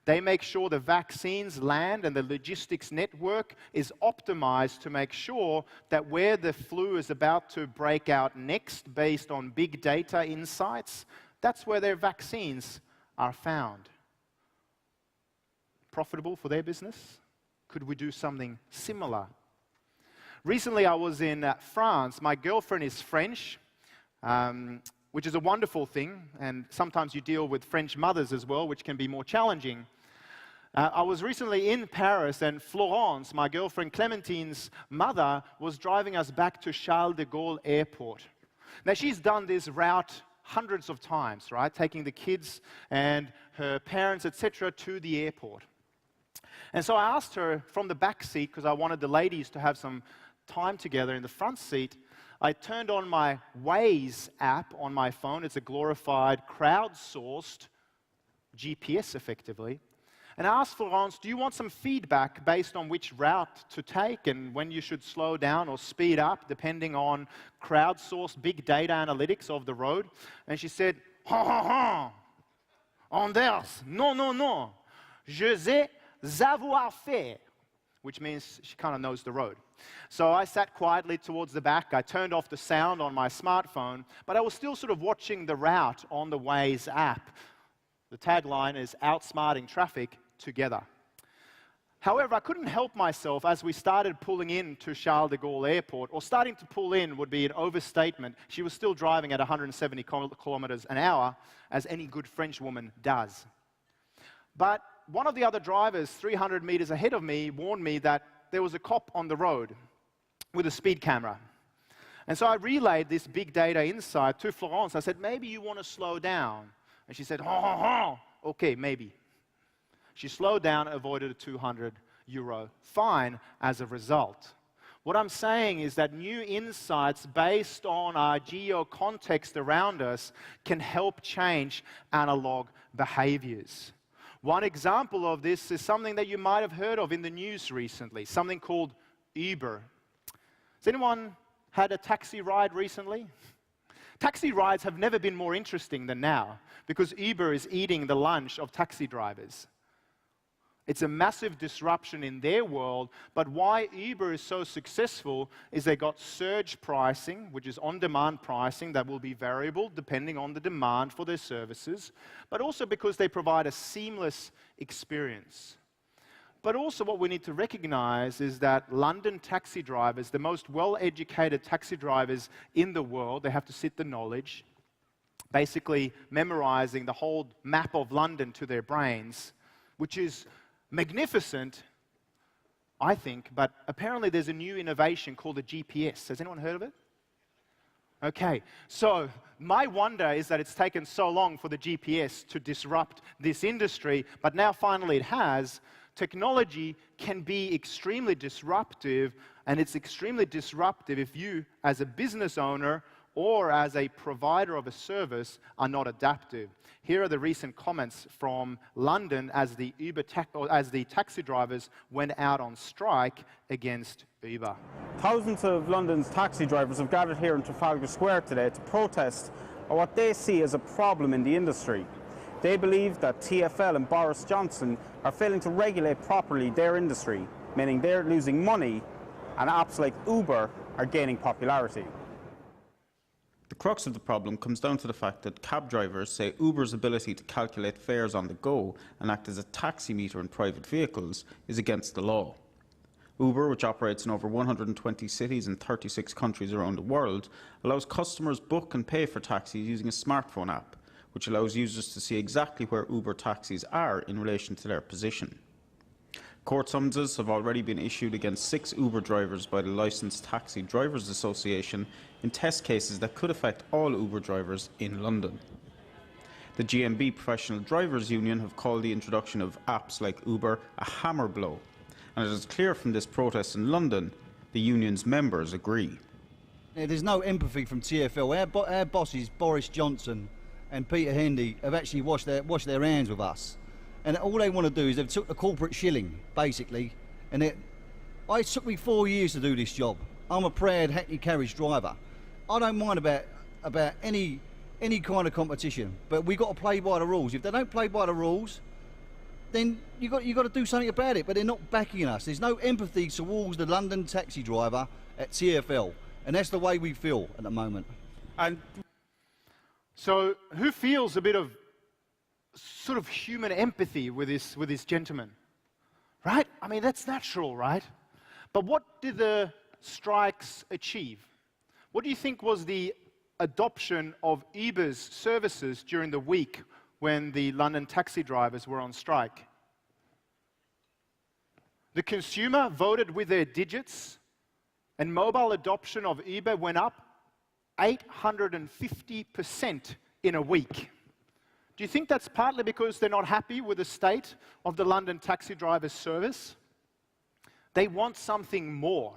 They make sure the vaccines land and the logistics network is optimized to make sure that where the flu is about to break out next based on big data insights, that's where their vaccines are found. Profitable for their business? Could we do something similar? Recently, I was in France. My girlfriend is French, which is a wonderful thing, and sometimes you deal with French mothers as well, which can be more challenging. I was recently in Paris, and Florence, my girlfriend Clementine's mother, was driving us back to Charles de Gaulle Airport. Now, she's done this route hundreds of times, right? Taking the kids and her parents, etc., to the airport. And so I asked her from the back seat, because I wanted the ladies to have some time together in the front seat, I turned on my Waze app on my phone. It's a glorified, crowdsourced GPS, effectively. And I asked Florence, do you want some feedback based on which route to take and when you should slow down or speed up, depending on crowdsourced big data analytics of the road? And she said, Anders, non. Je sais savoir-faire, which means she kind of knows the road. So I sat quietly towards the back. I turned off the sound on my smartphone, but I was still sort of watching the route on the Waze app. The tagline is outsmarting traffic together. However, I couldn't help myself as we started pulling in to Charles de Gaulle Airport, or starting to pull in would be an overstatement. She was still driving at 170 kilometers an hour, as any good French woman does. But one of the other drivers 300 meters ahead of me warned me that there was a cop on the road with a speed camera. And so I relayed this big data insight to Florence. I said, maybe you want to slow down. And she said, okay, maybe. She slowed down, avoided a €200 fine as a result. What I'm saying is that new insights based on our geo-context around us can help change analog behaviors. One example of this is something that you might have heard of in the news recently, something called Uber. Has anyone had a taxi ride recently? Taxi rides have never been more interesting than now, because Uber is eating the lunch of taxi drivers. It's a massive disruption in their world, but why Uber is so successful is they got surge pricing, which is on-demand pricing that will be variable depending on the demand for their services, but also because they provide a seamless experience. But also what we need to recognize is that London taxi drivers, the most well-educated taxi drivers in the world, they have to sit the knowledge, basically memorizing the whole map of London to their brains, which is magnificent, I think, but apparently there's a new innovation called the GPS. Has anyone heard of it? Okay, so my wonder is that it's taken so long for the GPS to disrupt this industry, but now finally it has, technology can be extremely disruptive, and it's extremely disruptive if you, as a business owner or as a provider of a service, are not adaptive. Here are the recent comments from London as the taxi drivers went out on strike against Uber. Thousands of London's taxi drivers have gathered here in Trafalgar Square today to protest what they see as a problem in the industry. They believe that TfL and Boris Johnson are failing to regulate properly their industry, meaning they're losing money and apps like Uber are gaining popularity. The crux of the problem comes down to the fact that cab drivers say Uber's ability to calculate fares on the go and act as a taxi meter in private vehicles is against the law. Uber, which operates in over 120 cities in 36 countries around the world, allows customers book and pay for taxis using a smartphone app, which allows users to see exactly where Uber taxis are in relation to their position. Court summonses have already been issued against 6 Uber drivers by the Licensed Taxi Drivers Association in test cases that could affect all Uber drivers in London. The GMB Professional Drivers Union have called the introduction of apps like Uber a hammer blow, and it is clear from this protest in London the union's members agree. There's no empathy from TfL. Our bosses, Boris Johnson and Peter Hendy, have actually washed their hands with us. And all they want to do is they've took the corporate shilling, basically. And it took me 4 years to do this job. I'm a proud Hackney carriage driver. I don't mind about any kind of competition, but we've got to play by the rules. If they don't play by the rules, then you got to do something about it. But they're not backing us. There's no empathy towards the London taxi driver at TfL, and that's the way we feel at the moment. And So who feels a bit of sort of human empathy with this gentleman? Right? I mean, that's natural, right? But what did the strikes achieve? What do you think was the adoption of Uber's services during the week when the London taxi drivers were on strike? The consumer voted with their digits, and mobile adoption of Uber went up 850% in a week. Do you think that's partly because they're not happy with the state of the London taxi driver service? They want something more.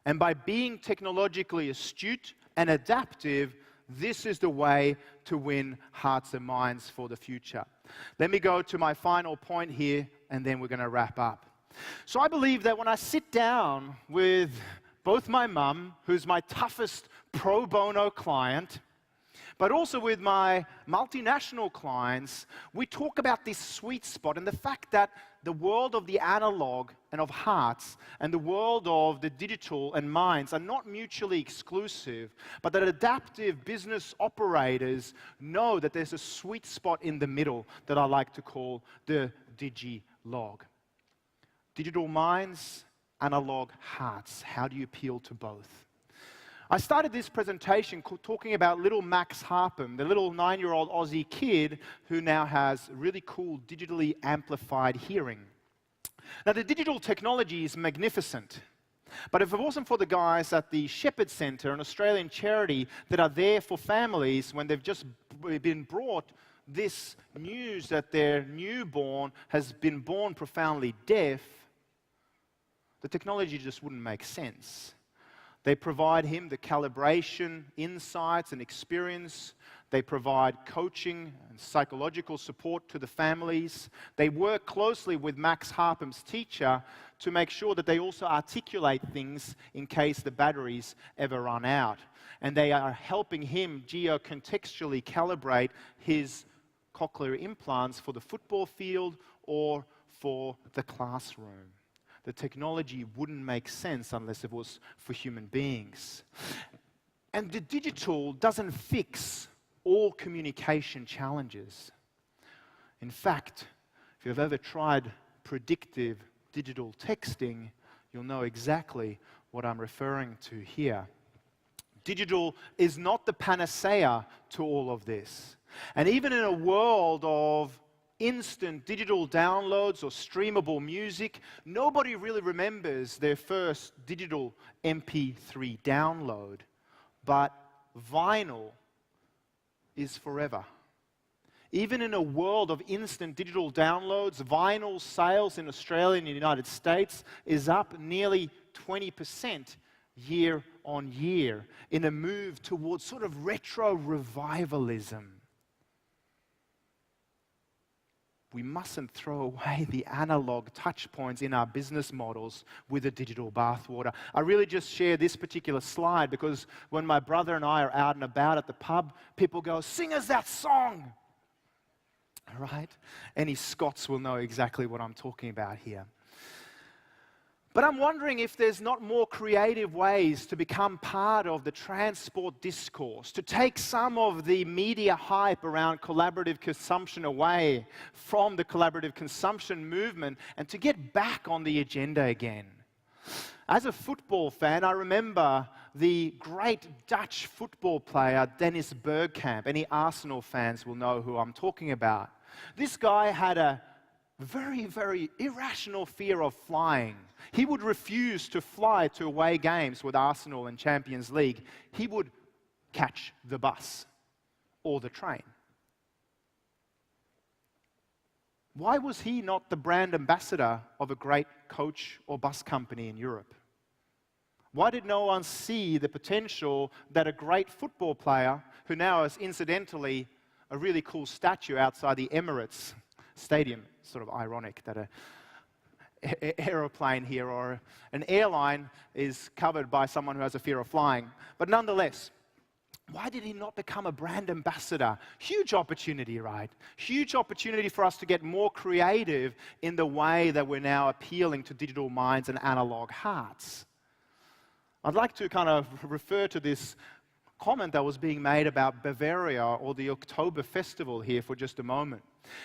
And by being technologically astute and adaptive, this is the way to win hearts and minds for the future. Let me go to my final point here, and then we're going to wrap up. So I believe that when I sit down with both my mum, who's my toughest pro bono client, but also with my multinational clients, we talk about this sweet spot and the fact that the world of the analog and of hearts and the world of the digital and minds are not mutually exclusive, but that adaptive business operators know that there's a sweet spot in the middle that I like to call the digi-log. Digital minds, analog hearts. How do you appeal to both? I started this presentation talking about little Max Harpham, the little 9-year-old Aussie kid who now has really cool digitally amplified hearing. Now, the digital technology is magnificent, but if it wasn't for the guys at the Shepherd Centre, an Australian charity that are there for families when they've just been brought this news that their newborn has been born profoundly deaf, the technology just wouldn't make sense. They provide him the calibration, insights, and experience. They provide coaching and psychological support to the families. They work closely with Max Harpham's teacher to make sure that they also articulate things in case the batteries ever run out. And they are helping him geo-contextually calibrate his cochlear implants for the football field or for the classroom. The technology wouldn't make sense unless it was for human beings. And the digital doesn't fix all communication challenges. In fact, if you've ever tried predictive digital texting, you'll know exactly what I'm referring to here. Digital is not the panacea to all of this. And even in a world of instant digital downloads or streamable music, nobody really remembers their first digital MP3 download. But vinyl is forever. Even in a world of instant digital downloads, vinyl sales in Australia and the United States is up nearly 20% year on year in a move towards sort of retro revivalism. We mustn't throw away the analog touch points in our business models with the digital bathwater. I really just share this particular slide because when my brother and I are out and about at the pub, people go, "Sing us that song!" Right? Any Scots will know exactly what I'm talking about here. But I'm wondering if there's not more creative ways to become part of the transport discourse, to take some of the media hype around collaborative consumption away from the collaborative consumption movement and to get back on the agenda again. As a football fan, I remember the great Dutch football player Dennis Bergkamp. Any Arsenal fans will know who I'm talking about. This guy had a very, very irrational fear of flying. He would refuse to fly to away games with Arsenal and Champions League. He would catch the bus or the train. Why was he not the brand ambassador of a great coach or bus company in Europe? Why did no one see the potential that a great football player, who now is incidentally a really cool statue outside the Emirates Stadium, sort of ironic that an aeroplane here or an airline is covered by someone who has a fear of flying. But nonetheless, why did he not become a brand ambassador? Huge opportunity, right? Huge opportunity for us to get more creative in the way that we're now appealing to digital minds and analog hearts. I'd like to kind of refer to this comment that was being made about Bavaria or the October Festival here for just a moment.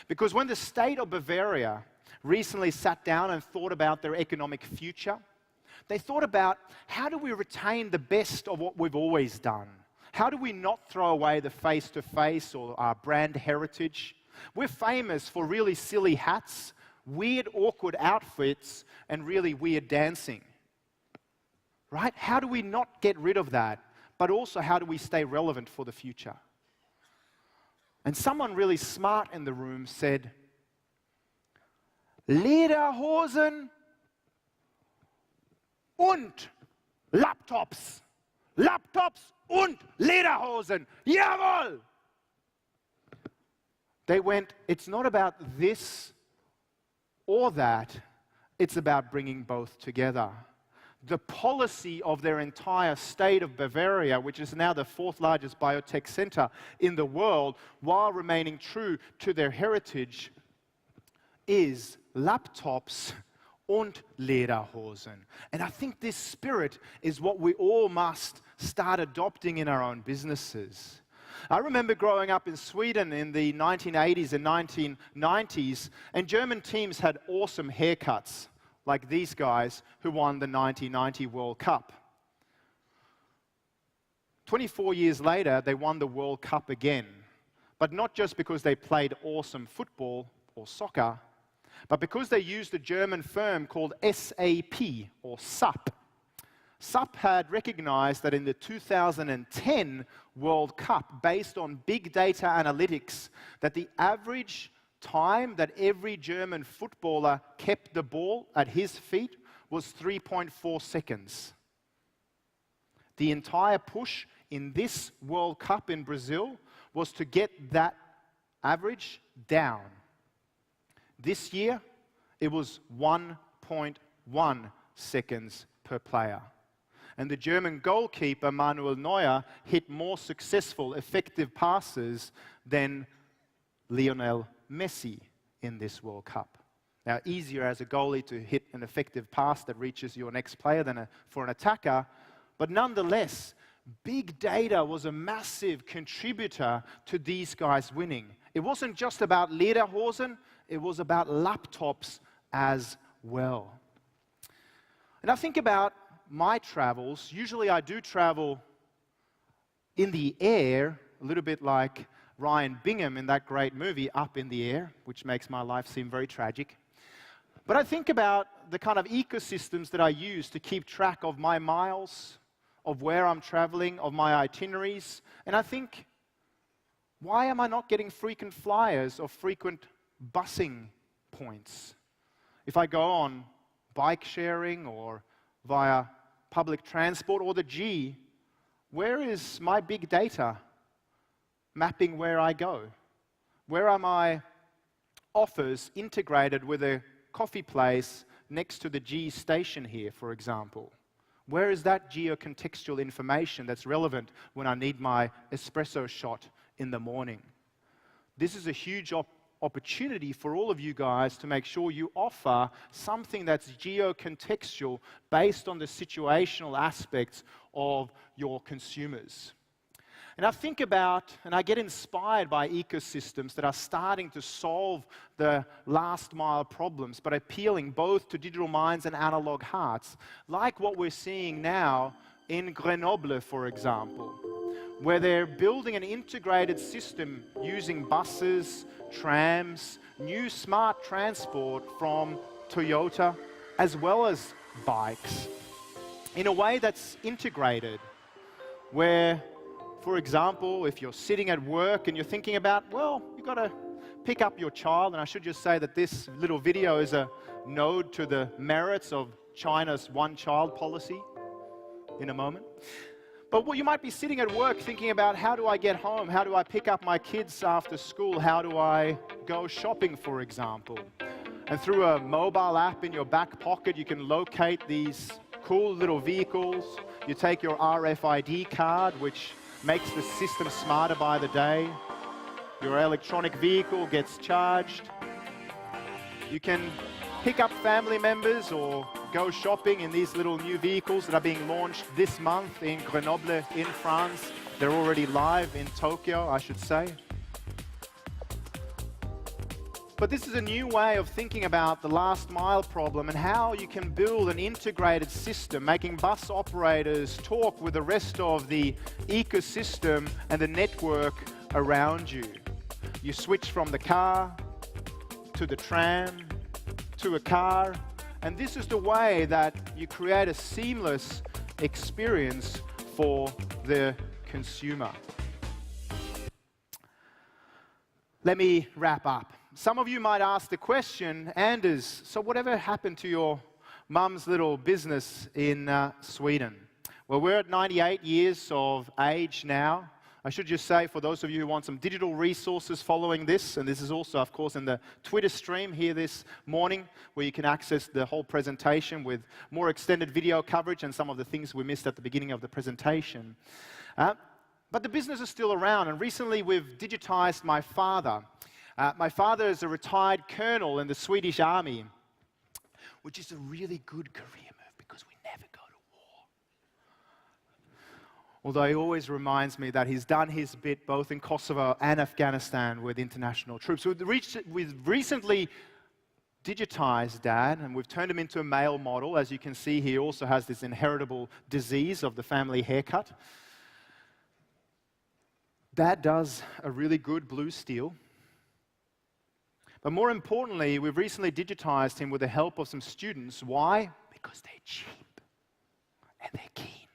Because when the state of Bavaria recently sat down and thought about their economic future, they thought about how do we retain the best of what we've always done? How do we not throw away the face-to-face or our brand heritage? We're famous for really silly hats, weird, awkward outfits, and really weird dancing. Right? How do we not get rid of that? But also, how do we stay relevant for the future? And someone really smart in the room said, Lederhosen und Laptops. Laptops und Lederhosen. Jawohl! They went, it's not about this or that, it's about bringing both together. The policy of their entire state of Bavaria, which is now the 4th largest biotech center in the world, while remaining true to their heritage, is laptops und Lederhosen. And I think this spirit is what we all must start adopting in our own businesses. I remember growing up in Sweden in the 1980s and 1990s, and German teams had awesome haircuts, like these guys who won the 1990 World Cup. 24 years later, they won the World Cup again, but not just because they played awesome football or soccer, but because they used a German firm called SAP, or SAP. SAP had recognized that in the 2010 World Cup, based on big data analytics, that the average time that every German footballer kept the ball at his feet was 3.4 seconds. The entire push in this World Cup in Brazil was to get that average down. This year, it was 1.1 seconds per player. And the German goalkeeper, Manuel Neuer, hit more successful, effective passes than Lionel Messi in this World Cup. Now, easier as a goalie to hit an effective pass that reaches your next player than for an attacker, but nonetheless, big data was a massive contributor to these guys winning. It wasn't just about Lederhosen, it was about laptops as well. And I think about my travels. Usually I do travel in the air, a little bit like Ryan Bingham in that great movie, Up in the Air, which makes my life seem very tragic. But I think about the kind of ecosystems that I use to keep track of my miles, of where I'm traveling, of my itineraries, and I think, Why am I not getting frequent flyers or frequent busing points? If I go on bike sharing or via public transport or the G, where is my big data mapping where I go? Where are my offers integrated with a coffee place next to the G station here, for example? Where is that geocontextual information that's relevant when I need my espresso shot in the morning? This is a huge opportunity for all of you guys to make sure you offer something that's geocontextual based on the situational aspects of your consumers. And I think about, and I get inspired by ecosystems that are starting to solve the last mile problems, but appealing both to digital minds and analog hearts, like what we're seeing now in Grenoble, for example, where they're building an integrated system using buses, trams, new smart transport from Toyota, as well as bikes, in a way that's integrated, where, for example, if you're sitting at work and you're thinking about, well, you've got to pick up your child, and I should just say that this little video is a nod to the merits of China's one-child policy in a moment. But well, you might be sitting at work thinking about, how do I get home? How do I pick up my kids after school? How do I go shopping, for example? And through a mobile app in your back pocket, you can locate these cool little vehicles. You take your RFID card, which makes the system smarter by the day. Your electronic vehicle gets charged. You can pick up family members or go shopping in these little new vehicles that are being launched this month in Grenoble in France. They're already live in Tokyo, I should say. But this is a new way of thinking about the last mile problem and how you can build an integrated system, making bus operators talk with the rest of the ecosystem and the network around you. You switch from the car to the tram to a car, and this is the way that you create a seamless experience for the consumer. Let me wrap up. Some of you might ask the question, Anders, so whatever happened to your mum's little business in Sweden? Well, we're at 98 years of age now. I should just say, for those of you who want some digital resources following this, and this is also, of course, in the Twitter stream here this morning, where you can access the whole presentation with more extended video coverage and some of the things we missed at the beginning of the presentation. But the business is still around, and recently we've digitized my father. My father is a retired colonel in the Swedish Army, which is a really good career move because we never go to war. Although he always reminds me that he's done his bit both in Kosovo and Afghanistan with international troops. We've recently digitized Dad, and we've turned him into a male model. As you can see, he also has this inheritable disease of the family haircut. Dad does a really good blue steel. But more importantly, we've recently digitized him with the help of some students. Why? Because they're cheap and they're keen.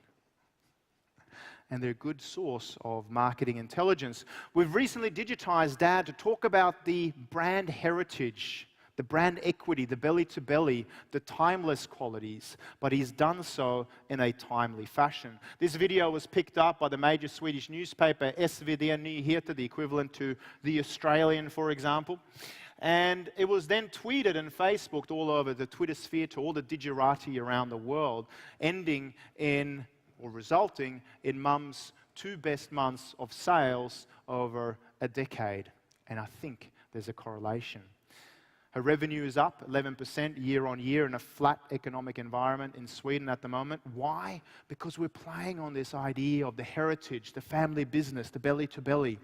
And they're a good source of marketing intelligence. We've recently digitized Dad to talk about the brand heritage, the brand equity, the belly-to-belly, the timeless qualities, but he's done so in a timely fashion. This video was picked up by the major Swedish newspaper, SvD Nyheter, the equivalent to The Australian, for example. And it was then tweeted and Facebooked all over the Twitter sphere to all the digerati around the world, ending in, or resulting in Mum's 2 best months of sales over a decade. And I think there's a correlation. Her revenue is up 11% year on year in a flat economic environment in Sweden at the moment. Why? Because we're playing on this idea of the heritage, the family business, the belly-to-belly,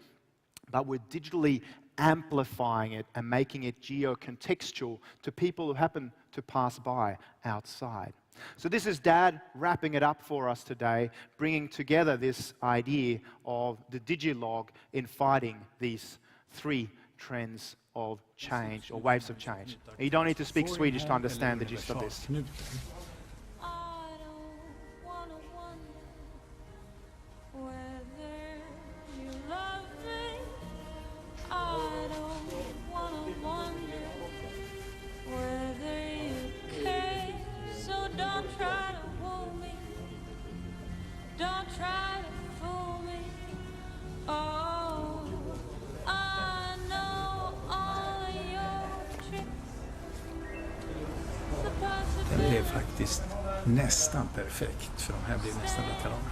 but we're digitally amplifying it and making it geo-contextual to people who happen to pass by outside. So this is Dad wrapping it up for us today, bringing together this idea of the digilog in fighting these 3 trends of change, or waves of change. You don't need to speak Swedish to understand the gist of this. Don't try to fool me. Oh, I know all your tricks. Den blev faktiskt nästan perfekt, för de här blev nästan likadana.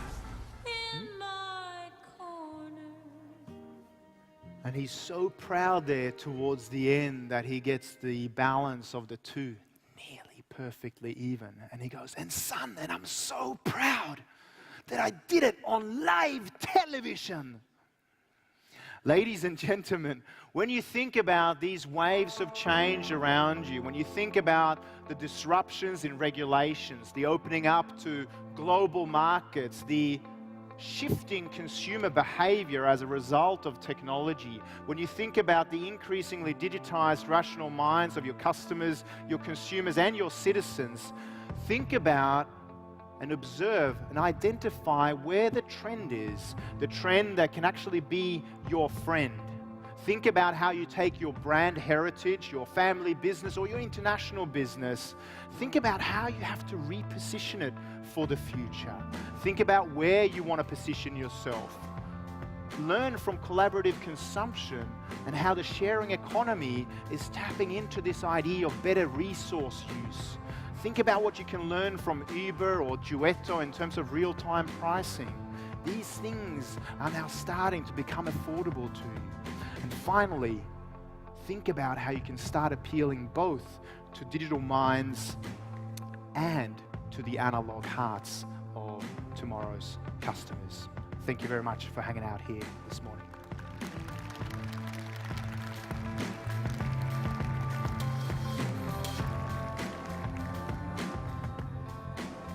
And he's so proud there towards the end that he gets the balance of the two nearly perfectly even. And he goes, and son, and I'm so proud that I did it on live television. Ladies and gentlemen, when you think about these waves of change around you, when you think about the disruptions in regulations, the opening up to global markets, the shifting consumer behavior as a result of technology, when you think about the increasingly digitized rational minds of your customers, your consumers, and your citizens, think about and observe and identify where the trend is, the trend that can actually be your friend. Think about how you take your brand heritage, your family business, or your international business. Think about how you have to reposition it for the future. Think about where you want to position yourself. Learn from collaborative consumption and how the sharing economy is tapping into this idea of better resource use. Think about what you can learn from Uber or Duetto in terms of real-time pricing. These things are now starting to become affordable to you. And finally, think about how you can start appealing both to digital minds and to the analog hearts of tomorrow's customers. Thank you very much for hanging out here this morning.